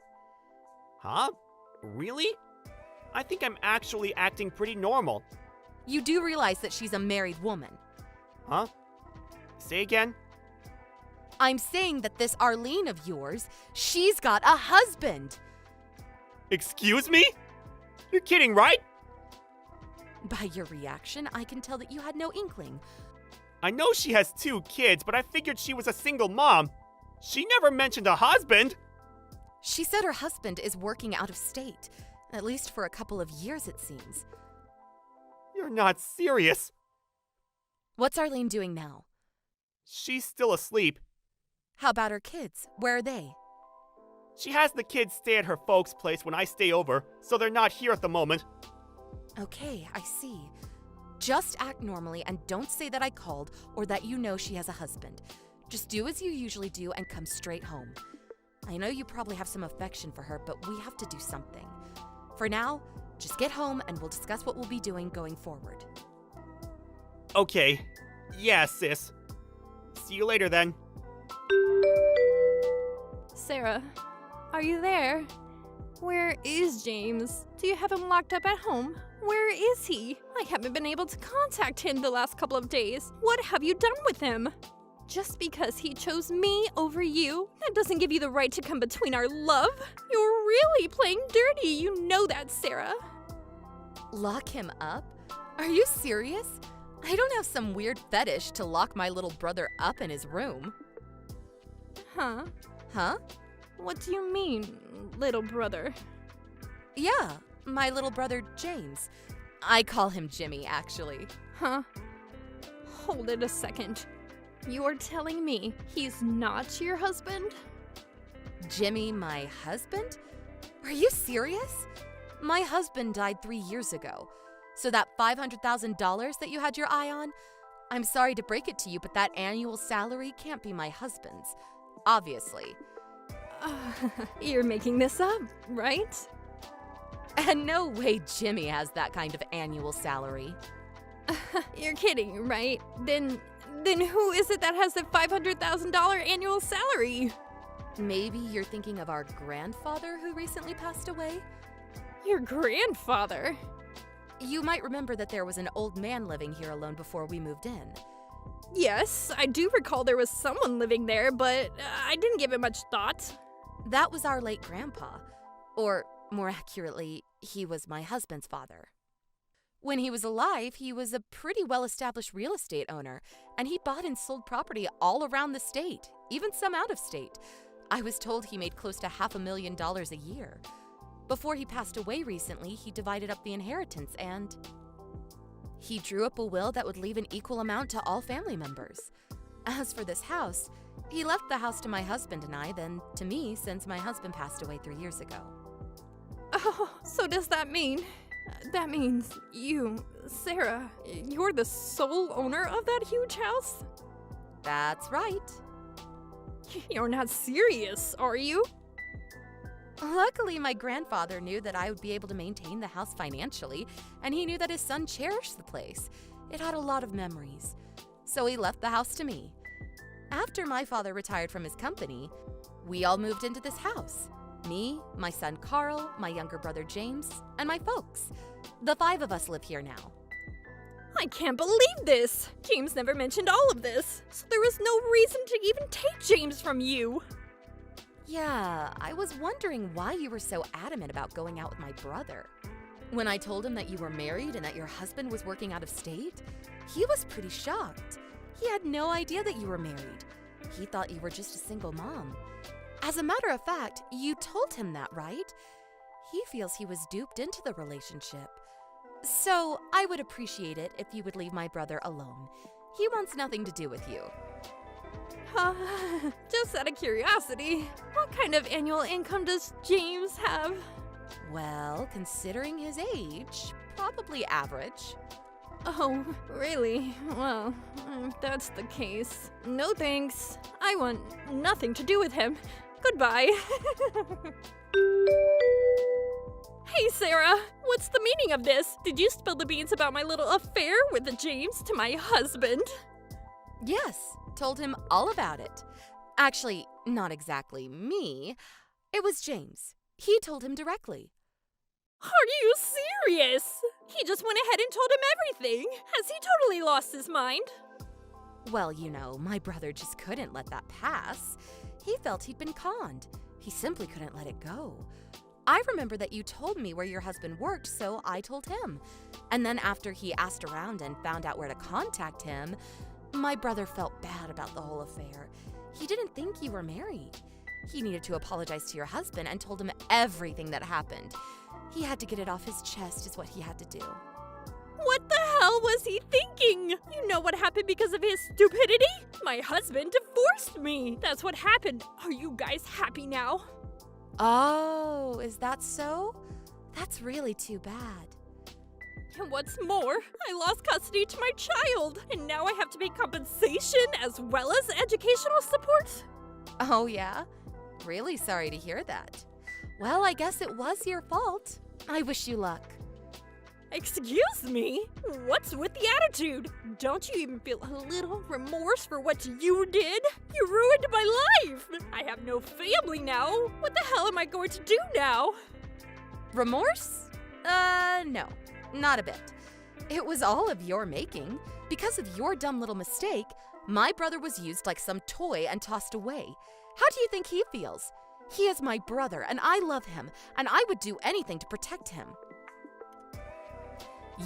Huh? Really? I think I'm actually acting pretty normal. You do realize that she's a married woman. Huh? Say again? I'm saying that this Arlene of yours, she's got a husband. Excuse me? You're kidding, right? By your reaction, I can tell that you had no inkling. I know she has 2 kids, but I figured she was a single mom. She never mentioned a husband. She said her husband is working out of state, at least for a couple of years, it seems. You're not serious. What's Arlene doing now? She's still asleep. How about her kids? Where are they? She has the kids stay at her folks' place when I stay over, so they're not here at the moment. Okay, I see. Just act normally and don't say that I called or that you know she has a husband. Just do as you usually do and come straight home. I know you probably have some affection for her, but we have to do something. For now, just get home and we'll discuss what we'll be doing going forward. Okay. Yeah, sis. See you later then. Sarah, are you there? Where is James? Do you have him locked up at home? Where is he? I haven't been able to contact him the last couple of days. What have you done with him? Just because he chose me over you, that doesn't give you the right to come between our love. You're really playing dirty, you know that, Sarah. Lock him up? Are you serious? I don't have some weird fetish to lock my little brother up in his room. Huh? Huh? What do you mean, little brother? Yeah, my little brother James. I call him Jimmy, actually. Huh? Hold it a second. You're telling me he's not your husband? Jimmy, my husband? Are you serious? My husband died 3 years ago. So that $500,000 that you had your eye on? I'm sorry to break it to you, but that annual salary can't be my husband's. Obviously. You're making this up, right? And no way Jimmy has that kind of annual salary. You're kidding, right? Then who is it that has the $500,000 annual salary? Maybe you're thinking of our grandfather who recently passed away? Your grandfather? You might remember that there was an old man living here alone before we moved in. Yes, I do recall there was someone living there, but I didn't give it much thought. That was our late grandpa. Or, more accurately, he was my husband's father. When he was alive, he was a pretty well-established real estate owner, and he bought and sold property all around the state, even some out of state. I was told he made close to $500,000 a year. Before he passed away recently, he divided up the inheritance and he drew up a will that would leave an equal amount to all family members. As for this house, he left the house to my husband and I, then to me since my husband passed away 3 years ago. Oh, so does that mean? That means you, Sarah, you're the sole owner of that huge house? That's right. You're not serious, are you? Luckily, my grandfather knew that I would be able to maintain the house financially, and he knew that his son cherished the place. It had a lot of memories. So he left the house to me. After my father retired from his company, we all moved into this house. Me, my son Carl, my younger brother James, and my folks. The 5 of us live here now. I can't believe this! James never mentioned all of this, so there was no reason to even take James from you. Yeah, I was wondering why you were so adamant about going out with my brother. When I told him that you were married and that your husband was working out of state, he was pretty shocked. He had no idea that you were married. He thought you were just a single mom. As a matter of fact, you told him that, right? He feels he was duped into the relationship. So, I would appreciate it if you would leave my brother alone. He wants nothing to do with you. Just out of curiosity, what kind of annual income does James have? Well, considering his age, probably average. Oh, really? Well, if that's the case, no thanks. I want nothing to do with him. Goodbye. Hey, Sarah, what's the meaning of this? Did you spill the beans about my little affair with James to my husband? Yes, told him all about it. Actually, not exactly me. It was James. He told him directly. Are you serious? He just went ahead and told him everything. Has he totally lost his mind? Well, you know, my brother just couldn't let that pass. He felt he'd been conned. He simply couldn't let it go. I remember that you told me where your husband worked, so I told him. And then after he asked around and found out where to contact him, my brother felt bad about the whole affair. He didn't think you were married. He needed to apologize to your husband and told him everything that happened. He had to get it off his chest is what he had to do. What the hell was he thinking? You know what happened because of his stupidity? My husband divorced me. That's what happened. Are you guys happy now? Oh, is that so? That's really too bad. And what's more, I lost custody to my child, and now I have to pay compensation as well as educational support. Oh, yeah? Really sorry to hear that. Well, I guess it was your fault. I wish you luck. Excuse me? What's with the attitude? Don't you even feel a little remorse for what you did? You ruined my life! I have no family now. What the hell am I going to do now? Remorse? No, not a bit. It was all of your making. Because of your dumb little mistake, my brother was used like some toy and tossed away. How do you think he feels? He is my brother, and I love him, and I would do anything to protect him.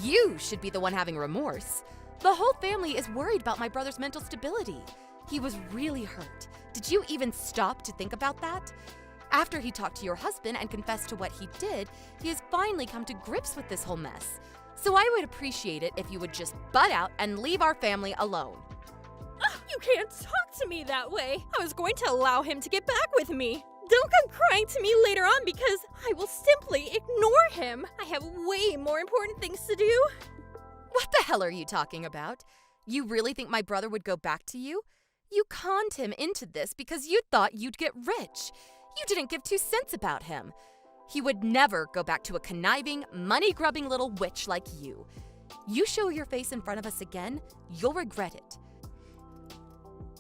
You should be the one having remorse. The whole family is worried about my brother's mental stability. He was really hurt. Did you even stop to think about that? After he talked to your husband and confessed to what he did, he has finally come to grips with this whole mess. So I would appreciate it if you would just butt out and leave our family alone. You can't talk to me that way. I was going to allow him to get back with me. Don't come crying to me later on because I will simply ignore him. I have way more important things to do. What the hell are you talking about? You really think my brother would go back to you? You conned him into this because you thought you'd get rich. You didn't give 2 cents about him. He would never go back to a conniving, money-grubbing little witch like you. You show your face in front of us again, you'll regret it.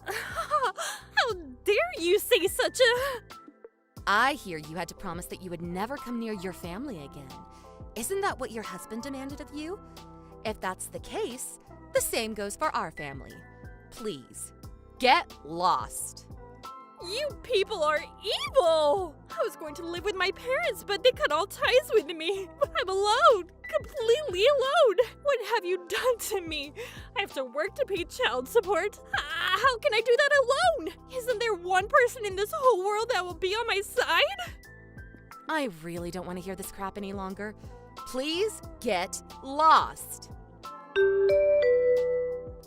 How dare you say such a... I hear you had to promise that you would never come near your family again. Isn't that what your husband demanded of you? If that's the case, the same goes for our family. Please, get lost. You people are evil! I was going to live with my parents, but they cut all ties with me. I'm alone, completely alone. What have you done to me? I have to work to pay child support. How can I do that alone? Isn't there one person in this whole world that will be on my side? I really don't want to hear this crap any longer. Please get lost.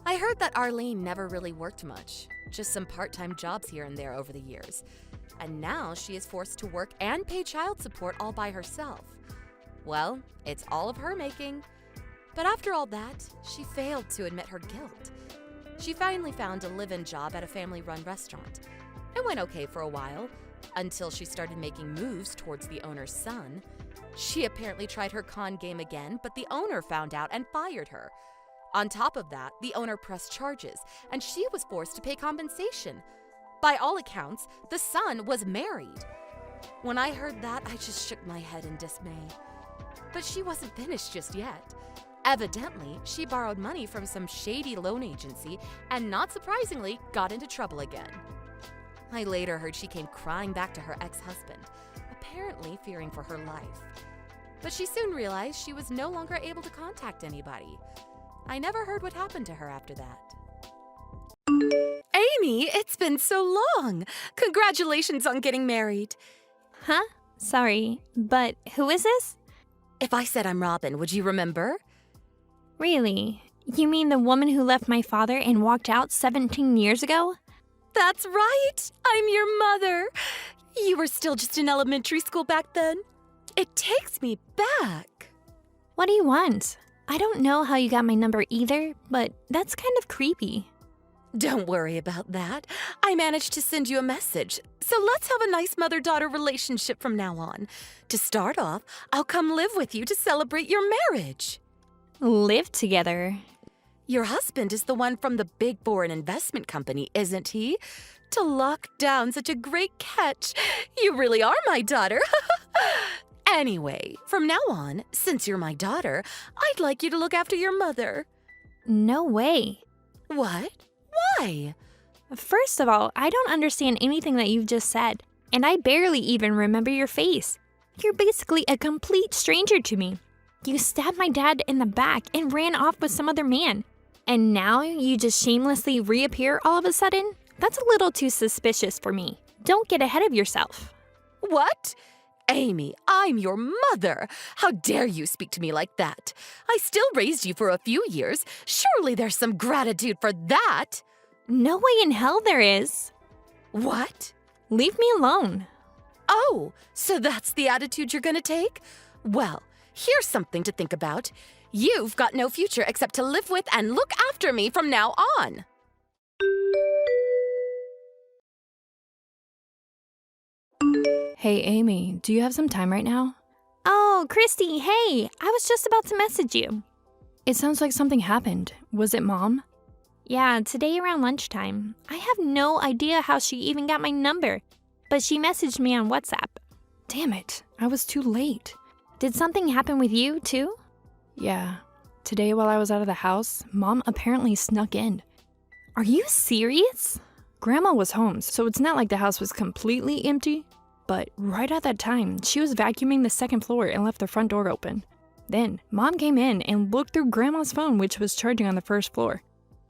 I heard that Arlene never really worked much, just some part-time jobs here and there over the years. And now she is forced to work and pay child support all by herself. Well, it's all of her making. But after all that, she failed to admit her guilt. She finally found a live-in job at a family-run restaurant. It went okay for a while, until she started making moves towards the owner's son. She apparently tried her con game again, but the owner found out and fired her. On top of that, the owner pressed charges, and she was forced to pay compensation. By all accounts, the son was married. When I heard that, I just shook my head in dismay. But she wasn't finished just yet. Evidently, she borrowed money from some shady loan agency and, not surprisingly, got into trouble again. I later heard she came crying back to her ex-husband, apparently fearing for her life. But she soon realized she was no longer able to contact anybody. I never heard what happened to her after that. Amy, it's been so long! Congratulations on getting married! Huh? Sorry, but who is this? If I said I'm Robin, would you remember? Really? You mean the woman who left my father and walked out 17 years ago? That's right! I'm your mother! You were still just in elementary school back then. It takes me back. What do you want? I don't know how you got my number either, but that's kind of creepy. Don't worry about that. I managed to send you a message, so let's have a nice mother-daughter relationship from now on. To start off, I'll come live with you to celebrate your marriage. Live together? Your husband is the one from the big foreign investment company, isn't he? To lock down such a great catch. You really are my daughter. Anyway, from now on, since you're my daughter, I'd like you to look after your mother. No way. What? Why? First of all, I don't understand anything that you've just said, and I barely even remember your face. You're basically a complete stranger to me. You stabbed my dad in the back and ran off with some other man. And now you just shamelessly reappear all of a sudden? That's a little too suspicious for me. Don't get ahead of yourself. What? Amy, I'm your mother. How dare you speak to me like that? I still raised you for a few years. Surely there's some gratitude for that. No way in hell there is. What? Leave me alone. Oh, so that's the attitude you're gonna take? Well, here's something to think about. You've got no future except to live with and look after me from now on. Hey, Amy, do you have some time right now? Oh, Christy, hey, I was just about to message you. It sounds like something happened. Was it Mom? Yeah, today around lunchtime. I have no idea how she even got my number, but she messaged me on WhatsApp. Damn it, I was too late. Did something happen with you, too? Yeah. Today while I was out of the house, Mom apparently snuck in. Are you serious? Grandma was home, so it's not like the house was completely empty. But right at that time, she was vacuuming the second floor and left the front door open. Then, Mom came in and looked through Grandma's phone, which was charging on the first floor.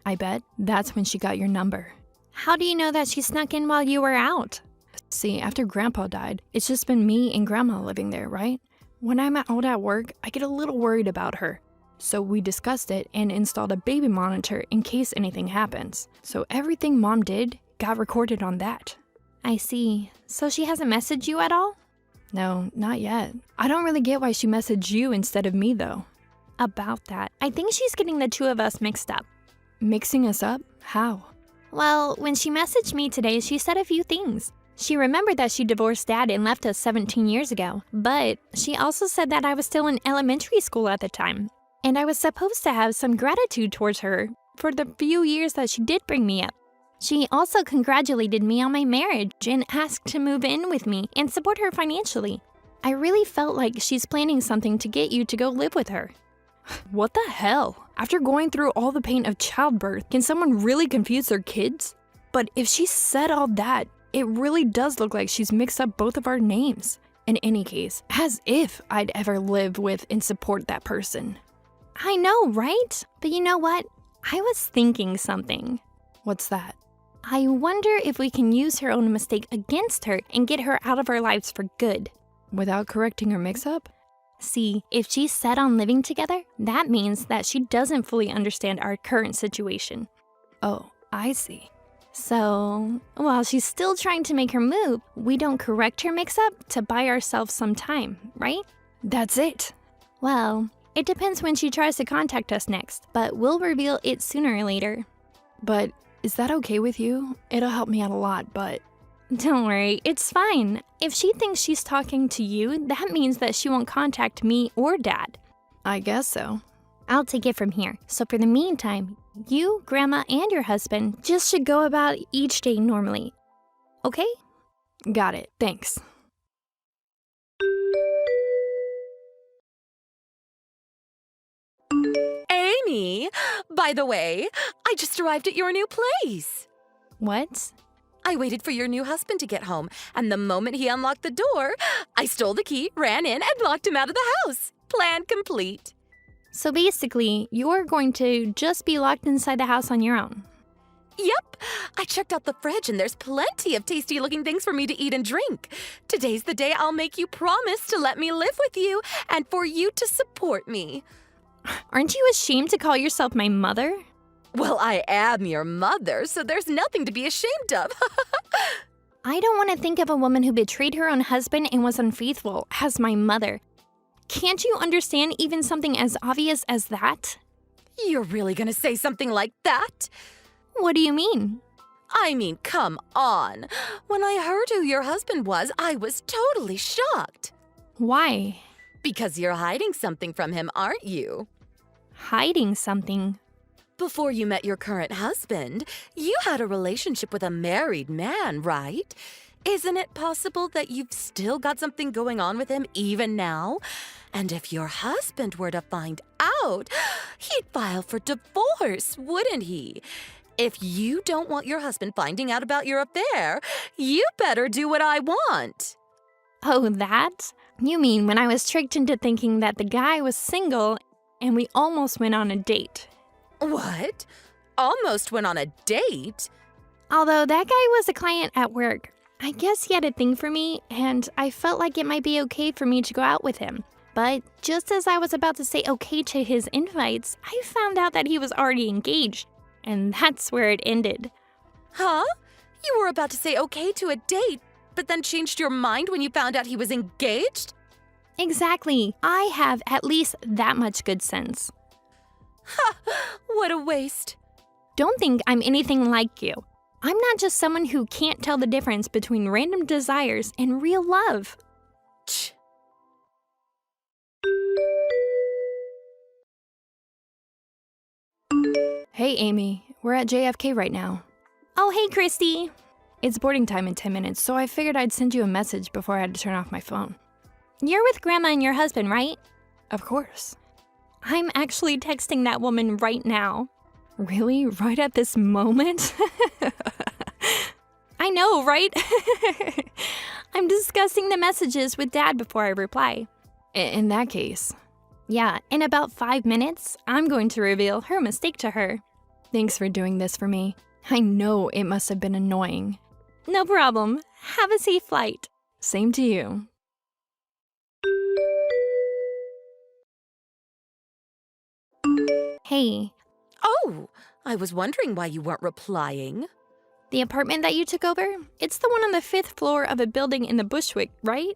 I bet that's when she got your number. How do you know that she snuck in while you were out? See, after Grandpa died, it's just been me and Grandma living there, right? When I'm out at work, I get a little worried about her. So we discussed it and installed a baby monitor in case anything happens. So everything Mom did got recorded on that. I see. So she hasn't messaged you at all? No, not yet. I don't really get why she messaged you instead of me, though. About that, I think she's getting the two of us mixed up. Mixing us up? How? Well, when she messaged me today, she said a few things. She remembered that she divorced Dad and left us 17 years ago, but she also said that I was still in elementary school at the time, and I was supposed to have some gratitude towards her for the few years that she did bring me up. She also congratulated me on my marriage and asked to move in with me and support her financially. I really felt like she's planning something to get you to go live with her. What the hell? After going through all the pain of childbirth, can someone really confuse their kids? But if she said all that, it really does look like she's mixed up both of our names. In any case, as if I'd ever live with and support that person. I know, right? But you know what? I was thinking something. What's that? I wonder if we can use her own mistake against her and get her out of our lives for good. Without correcting her mix-up? See, if she's set on living together, that means that she doesn't fully understand our current situation. Oh, I see. So, while she's still trying to make her move, we don't correct her mix-up to buy ourselves some time, right? That's it. Well, it depends when she tries to contact us next, but we'll reveal it sooner or later. But is that okay with you? It'll help me out a lot, but... Don't worry, it's fine. If she thinks she's talking to you, that means that she won't contact me or Dad. I guess so. I'll take it from here. So for the meantime, you, Grandma, and your husband just should go about each day normally. Okay? Got it. Thanks. Amy, by the way, I just arrived at your new place. What? I waited for your new husband to get home, and the moment he unlocked the door, I stole the key, ran in, and locked him out of the house. Plan complete. So basically, you're going to just be locked inside the house on your own. Yep, I checked out the fridge and there's plenty of tasty-looking things for me to eat and drink. Today's the day I'll make you promise to let me live with you and for you to support me. Aren't you ashamed to call yourself my mother? Well, I am your mother, so there's nothing to be ashamed of. I don't want to think of a woman who betrayed her own husband and was unfaithful as my mother. Can't you understand even something as obvious as that? You're really gonna say something like that? What do you mean? I mean, come on. When I heard who your husband was, I was totally shocked. Why? Because you're hiding something from him, aren't you? Hiding something? Before you met your current husband, you had a relationship with a married man, right? Isn't it possible that you've still got something going on with him even now? And if your husband were to find out, he'd file for divorce, wouldn't he? If you don't want your husband finding out about your affair, you better do what I want. Oh, that? You mean when I was tricked into thinking that the guy was single and we almost went on a date? What? Almost went on a date? Although that guy was a client at work, I guess he had a thing for me, and I felt like it might be okay for me to go out with him. But just as I was about to say okay to his invites, I found out that he was already engaged, and that's where it ended. Huh? You were about to say okay to a date, but then changed your mind when you found out he was engaged? Exactly. I have at least that much good sense. Ha! What a waste. Don't think I'm anything like you. I'm not just someone who can't tell the difference between random desires and real love. Ch. Hey, Amy. We're at JFK right now. Oh, hey, Christy. It's boarding time in 10 minutes, so I figured I'd send you a message before I had to turn off my phone. You're with Grandma and your husband, right? Of course. I'm actually texting that woman right now. Really? Right at this moment? I know, right? I'm discussing the messages with Dad before I reply. In that case. Yeah, in about 5 minutes, I'm going to reveal her mistake to her. Thanks for doing this for me. I know it must have been annoying. No problem. Have a safe flight. Same to you. Hey. Oh, I was wondering why you weren't replying. The apartment that you took over? It's the one on the 5th floor of a building in the Bushwick, right?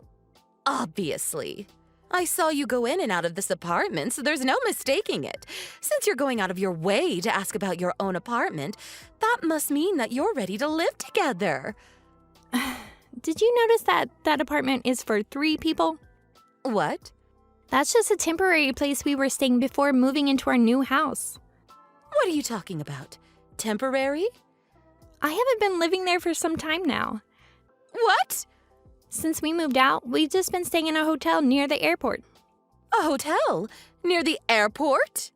Obviously. I saw you go in and out of this apartment, so there's no mistaking it. Since you're going out of your way to ask about your own apartment, that must mean that you're ready to live together. did you notice that that apartment is for 3 people? What? That's just a temporary place we were staying before moving into our new house. What are you talking about? Temporary? I haven't been living there for some time now. What? Since we moved out, we've just been staying in a hotel near the airport. A hotel? Near the airport?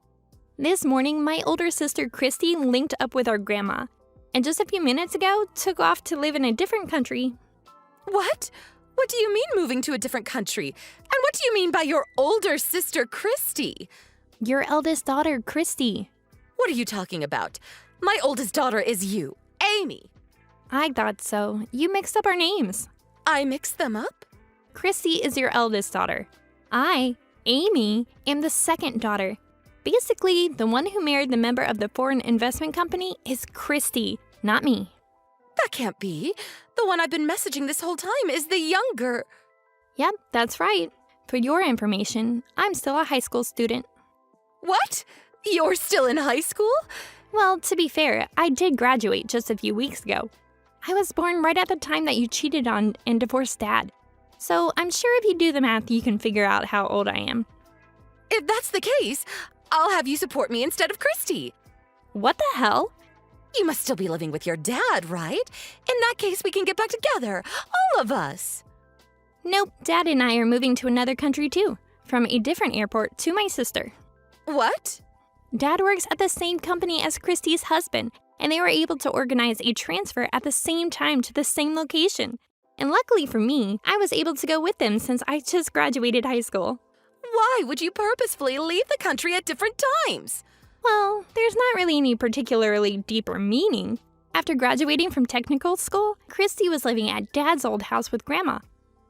This morning, my older sister Christy linked up with our grandma, and just a few minutes ago, took off to live in a different country. What? What do you mean moving to a different country? And what do you mean by your older sister Christy? Your eldest daughter, Christy. What are you talking about? My oldest daughter is you, Amy. I thought so. You mixed up our names. I mixed them up? Christy is your eldest daughter. I, Amy, am the second daughter. Basically, the one who married the member of the foreign investment company is Christy, not me. That can't be. The one I've been messaging this whole time is the younger. Yep, that's right. For your information, I'm still a high school student. What? You're still in high school? Well, to be fair, I did graduate just a few weeks ago. I was born right at the time that you cheated on and divorced Dad. So I'm sure if you do the math, you can figure out how old I am. If that's the case, I'll have you support me instead of Christy. What the hell? You must still be living with your dad, right? In that case, we can get back together, all of us. Nope, Dad and I are moving to another country too, from a different airport to my sister. What? Dad works at the same company as Christy's husband, and they were able to organize a transfer at the same time to the same location. And luckily for me, I was able to go with them since I just graduated high school. Why would you purposefully leave the country at different times? Well, there's not really any particularly deeper meaning. After graduating from technical school, Christy was living at Dad's old house with Grandma.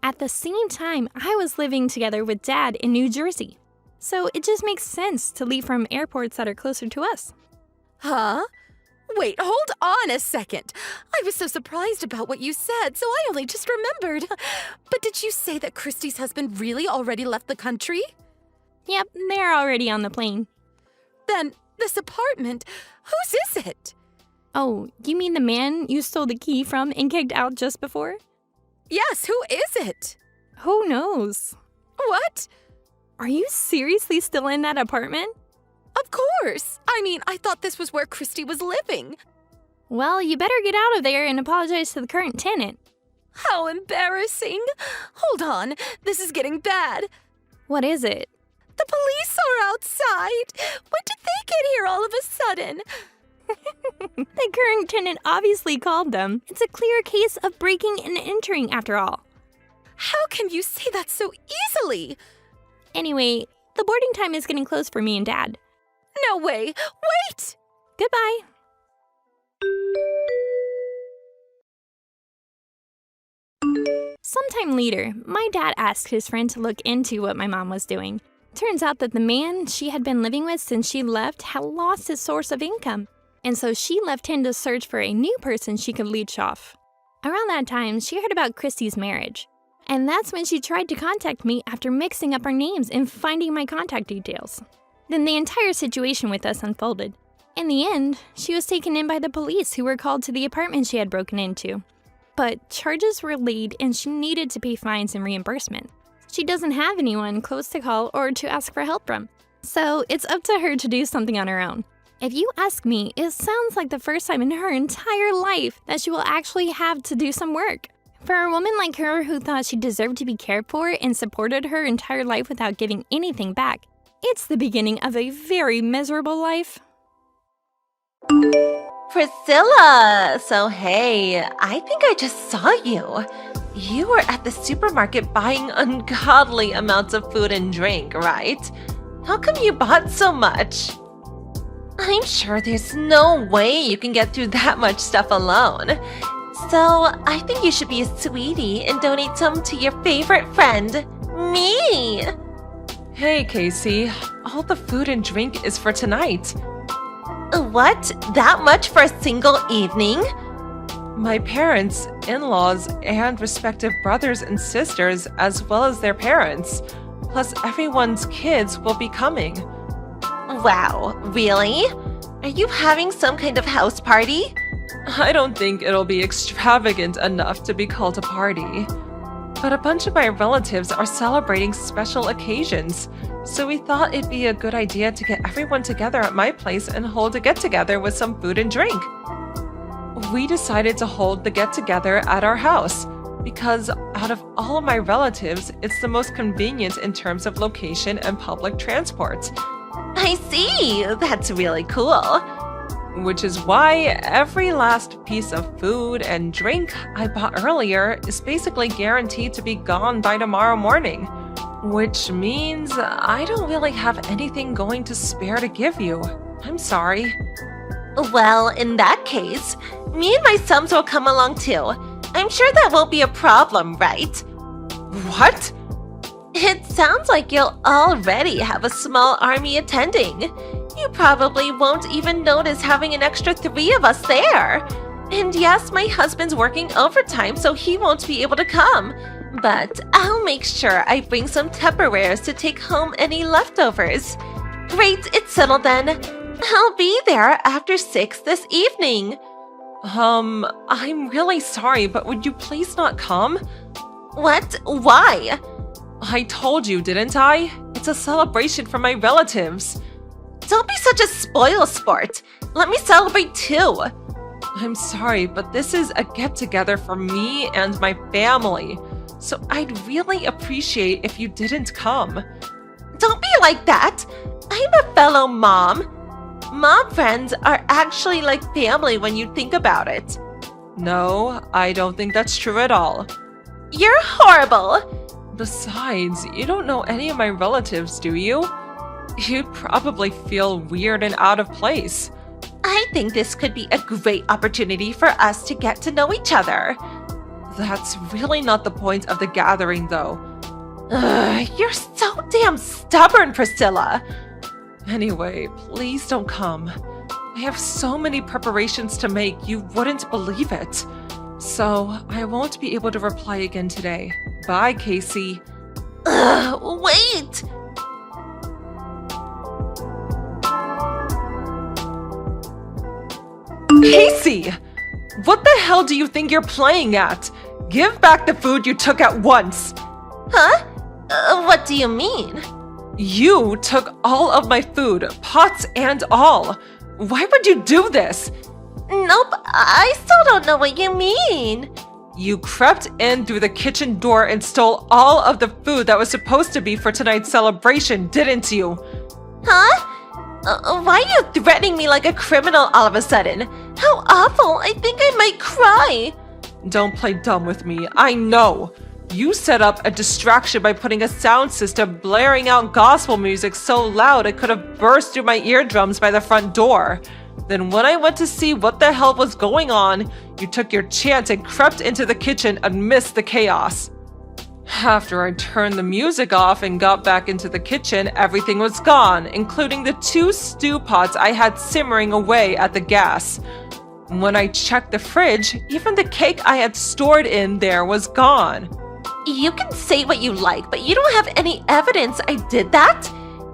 At the same time, I was living together with Dad in New Jersey. So it just makes sense to leave from airports that are closer to us. Huh? Wait, hold on a second. I was so surprised about what you said, so I only just remembered. But did you say that Christy's husband really already left the country? Yep, they're already on the plane. Then, this apartment, whose is it? Oh, you mean the man you stole the key from and kicked out just before? Yes, who is it? Who knows? What? Are you seriously still in that apartment? Of course. I mean, I thought this was where Christy was living. Well, you better get out of there and apologize to the current tenant. How embarrassing. Hold on, this is getting bad. What is it? The police are outside. When did they get here all of a sudden? The current tenant obviously called them. It's a clear case of breaking and entering after all. How can you say that so easily? Anyway, the boarding time is getting close for me and Dad. No way. Wait! Goodbye. Sometime later, my dad asked his friend to look into what my mom was doing. Turns out that the man she had been living with since she left had lost his source of income, and so she left him to search for a new person she could leech off. Around that time, she heard about Christy's marriage, and that's when she tried to contact me after mixing up our names and finding my contact details. Then the entire situation with us unfolded. In the end, she was taken in by the police who were called to the apartment she had broken into. But charges were laid and she needed to pay fines and reimbursement. She doesn't have anyone close to call or to ask for help from. So it's up to her to do something on her own. If you ask me, it sounds like the first time in her entire life that she will actually have to do some work. For a woman like her who thought she deserved to be cared for and supported her entire life without giving anything back, it's the beginning of a very miserable life. Priscilla! So hey, I think I just saw you. You were at the supermarket buying ungodly amounts of food and drink, right? How come you bought so much? I'm sure there's no way you can get through that much stuff alone. So I think you should be a sweetie and donate some to your favorite friend, me! Hey, Casey. All the food and drink is for tonight. What? That much for a single evening? My parents, in-laws, and respective brothers and sisters, as well as their parents, plus everyone's kids will be coming. Wow, really? Are you having some kind of house party? I don't think it'll be extravagant enough to be called a party. But a bunch of my relatives are celebrating special occasions, so we thought it'd be a good idea to get everyone together at my place and hold a get-together with some food and drink. We decided to hold the get-together at our house, because out of all of my relatives, it's the most convenient in terms of location and public transport. I see. That's really cool. Which is why every last piece of food and drink I bought earlier is basically guaranteed to be gone by tomorrow morning. Which means I don't really have anything going to spare to give you. I'm sorry. Well, in that case, me and my sons will come along too. I'm sure that won't be a problem, right? What? It sounds like you'll already have a small army attending. You probably won't even notice having an extra 3 of us there. And yes, my husband's working overtime, so he won't be able to come. But I'll make sure I bring some Tupperwares to take home any leftovers. Great, it's settled then. I'll be there after 6 this evening. I'm really sorry, but would you please not come? What? Why? I told you, didn't I? It's a celebration for my relatives. Don't be such a spoil sport. Let me celebrate too. I'm sorry, but this is a get-together for me and my family, so I'd really appreciate if you didn't come. Don't be like that. I'm a fellow mom. Mom friends are actually like family when you think about it. No, I don't think that's true at all. You're horrible. Besides, you don't know any of my relatives, do you? You'd probably feel weird and out of place. I think this could be a great opportunity for us to get to know each other. That's really not the point of the gathering, though. Ugh, you're so damn stubborn, Priscilla. Anyway, please don't come. I have so many preparations to make, you wouldn't believe it. So, I won't be able to reply again today. Bye, Casey. Ugh, wait! Casey! What the hell do you think you're playing at? Give back the food you took at once! Huh? What do you mean? You took all of my food, pots and all. Why would you do this? Nope, I still don't know what you mean. You crept in through the kitchen door and stole all of the food that was supposed to be for tonight's celebration, didn't you? Huh? Why are you threatening me like a criminal all of a sudden? How awful, I think I might cry. Don't play dumb with me, I know. You set up a distraction by putting a sound system blaring out gospel music so loud it could have burst through my eardrums by the front door. Then when I went to see what the hell was going on, you took your chance and crept into the kitchen and missed the chaos. After I turned the music off and got back into the kitchen, everything was gone, including the 2 stew pots I had simmering away at the gas. When I checked the fridge, even the cake I had stored in there was gone. You can say what you like, but you don't have any evidence I did that?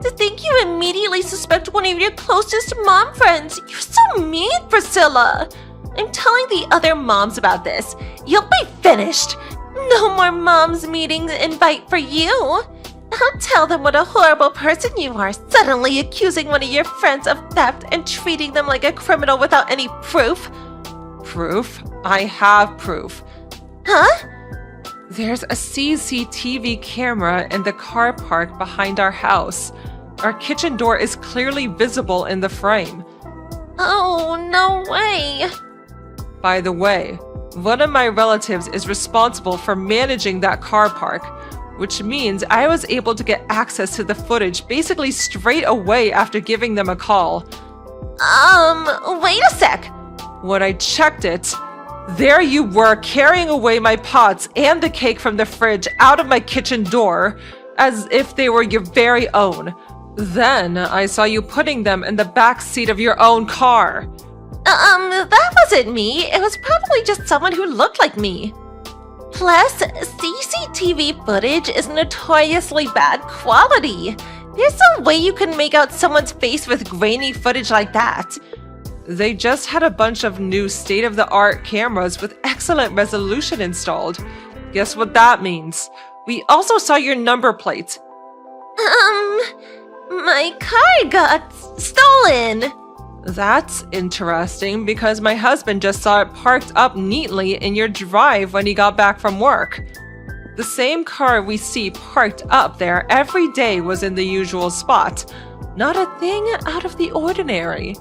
To think you immediately suspect one of your closest mom friends. You're so mean, Priscilla. I'm telling the other moms about this. You'll be finished. No more moms meeting invite for you. I'll tell them what a horrible person you are, suddenly accusing one of your friends of theft and treating them like a criminal without any proof. Proof? I have proof. Huh? There's a CCTV camera in the car park behind our house. Our kitchen door is clearly visible in the frame. Oh, no way. By the way, one of my relatives is responsible for managing that car park, which means I was able to get access to the footage basically straight away after giving them a call. Wait a sec. When I checked it, there you were carrying away my pots and the cake from the fridge out of my kitchen door, as if they were your very own. Then I saw you putting them in the back seat of your own car. That wasn't me. It was probably just someone who looked like me. Plus, CCTV footage is notoriously bad quality. There's no way you can make out someone's face with grainy footage like that. They just had a bunch of new state-of-the-art cameras with excellent resolution installed. Guess what that means? We also saw your number plate. My car got stolen. That's interesting because my husband just saw it parked up neatly in your drive when he got back from work. The same car we see parked up there every day was in the usual spot. Not a thing out of the ordinary.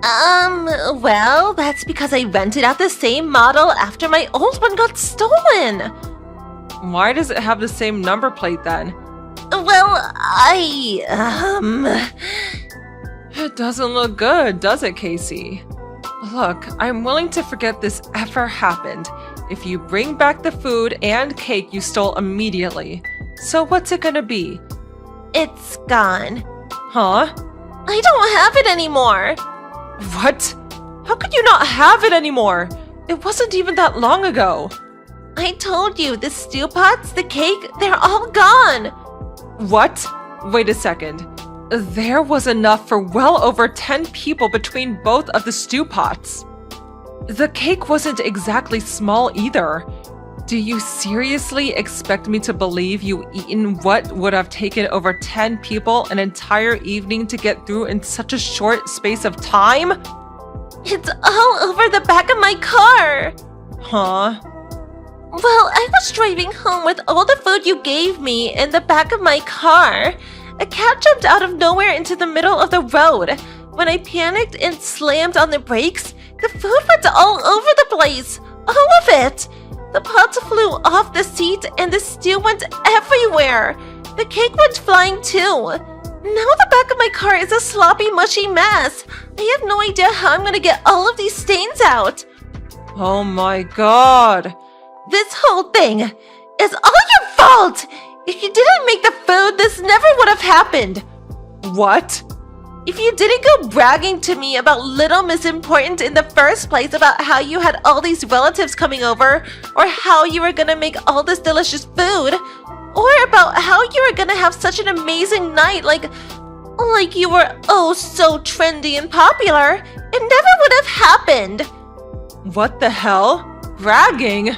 Well, that's because I rented out the same model after my old one got stolen. Why does it have the same number plate then? Well, It doesn't look good, does it, Casey? Look, I'm willing to forget this ever happened if you bring back the food and cake you stole immediately. So what's it gonna be? It's gone. Huh? I don't have it anymore. What? How could you not have it anymore? It wasn't even that long ago. I told you, the stew pots, the cake, they're all gone. What? Wait a second. There was enough for well over 10 people between both of the stew pots. The cake wasn't exactly small either. Do you seriously expect me to believe you eaten what would have taken over 10 people an entire evening to get through in such a short space of time? It's all over the back of my car. Huh? Well, I was driving home with all the food you gave me in the back of my car. A cat jumped out of nowhere into the middle of the road. When I panicked and slammed on the brakes, the food went all over the place. All of it. The pots flew off the seat and the stew went everywhere. The cake went flying too. Now the back of my car is a sloppy, mushy mess. I have no idea how I'm gonna get all of these stains out. Oh my god. This whole thing is all your fault! If you didn't make the food, this never would have happened. What? If you didn't go bragging to me about Little Miss Important in the first place about how you had all these relatives coming over, or how you were gonna make all this delicious food, or about how you were gonna have such an amazing night like you were oh so trendy and popular, it never would have happened. What the hell? Bragging?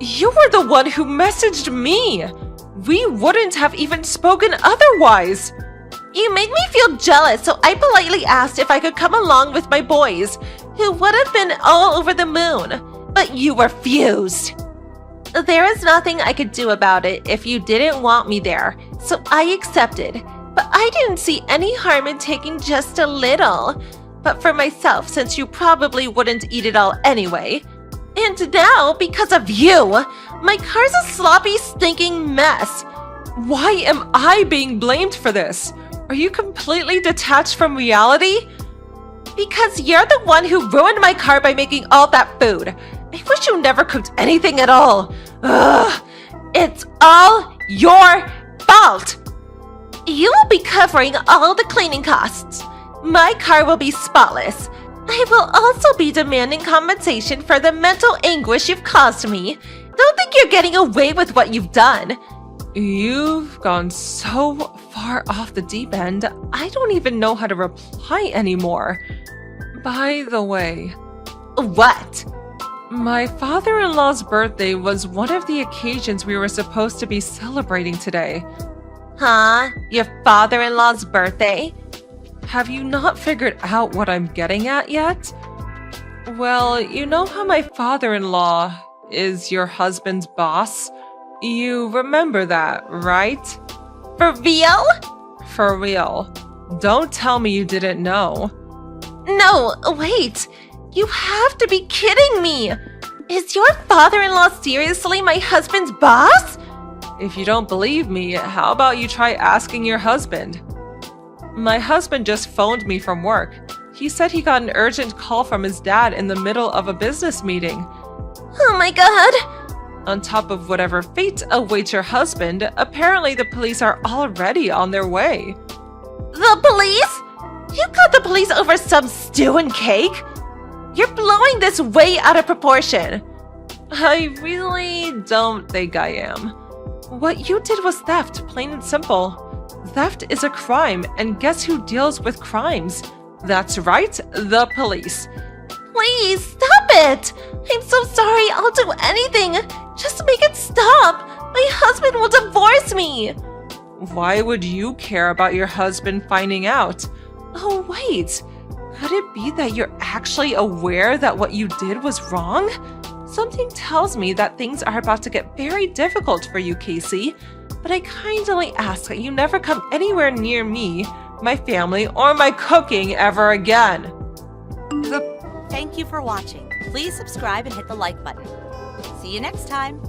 You were the one who messaged me. We wouldn't have even spoken otherwise. You made me feel jealous, so I politely asked if I could come along with my boys, who would have been all over the moon, but you refused. There is nothing I could do about it if you didn't want me there, so I accepted, but I didn't see any harm in taking just a little. But for myself, since you probably wouldn't eat it all anyway. And now, because of you, my car's a sloppy, stinking mess. Why am I being blamed for this? Are you completely detached from reality? Because you're the one who ruined my car by making all that food. I wish you never cooked anything at all. Ugh, it's all your fault. You will be covering all the cleaning costs. My car will be spotless. I will also be demanding compensation for the mental anguish you've caused me. Don't think you're getting away with what you've done. You've gone so far off the deep end, I don't even know how to reply anymore. By the way, What? my father-in-law's birthday was one of the occasions we were supposed to be celebrating today. Huh? Your father-in-law's birthday? Have you not figured out what I'm getting at yet? Well, you know how my father-in-law is your husband's boss? You remember that, right? For real? For real. Don't tell me you didn't know. No, wait. You have to be kidding me. Is your father-in-law seriously my husband's boss? If you don't believe me, how about you try asking your husband? My husband just phoned me from work. He said he got an urgent call from his dad in the middle of a business meeting. Oh my god. On top of whatever fate awaits your husband, apparently the police are already on their way. The police? You called the police over some stew and cake? You're blowing this way out of proportion. I really don't think I am. What you did was theft, plain and simple. Theft is a crime, and guess who deals with crimes? That's right, the police. Please, stop it! I'm so sorry, I'll do anything. Just make it stop. My husband will divorce me. Why would you care about your husband finding out? Oh, wait. Could it be that you're actually aware that what you did was wrong? Something tells me that things are about to get very difficult for you, Casey. But I kindly ask that you never come anywhere near me, my family, or my cooking ever again. Thank you for watching. Please subscribe and hit the like button. See you next time.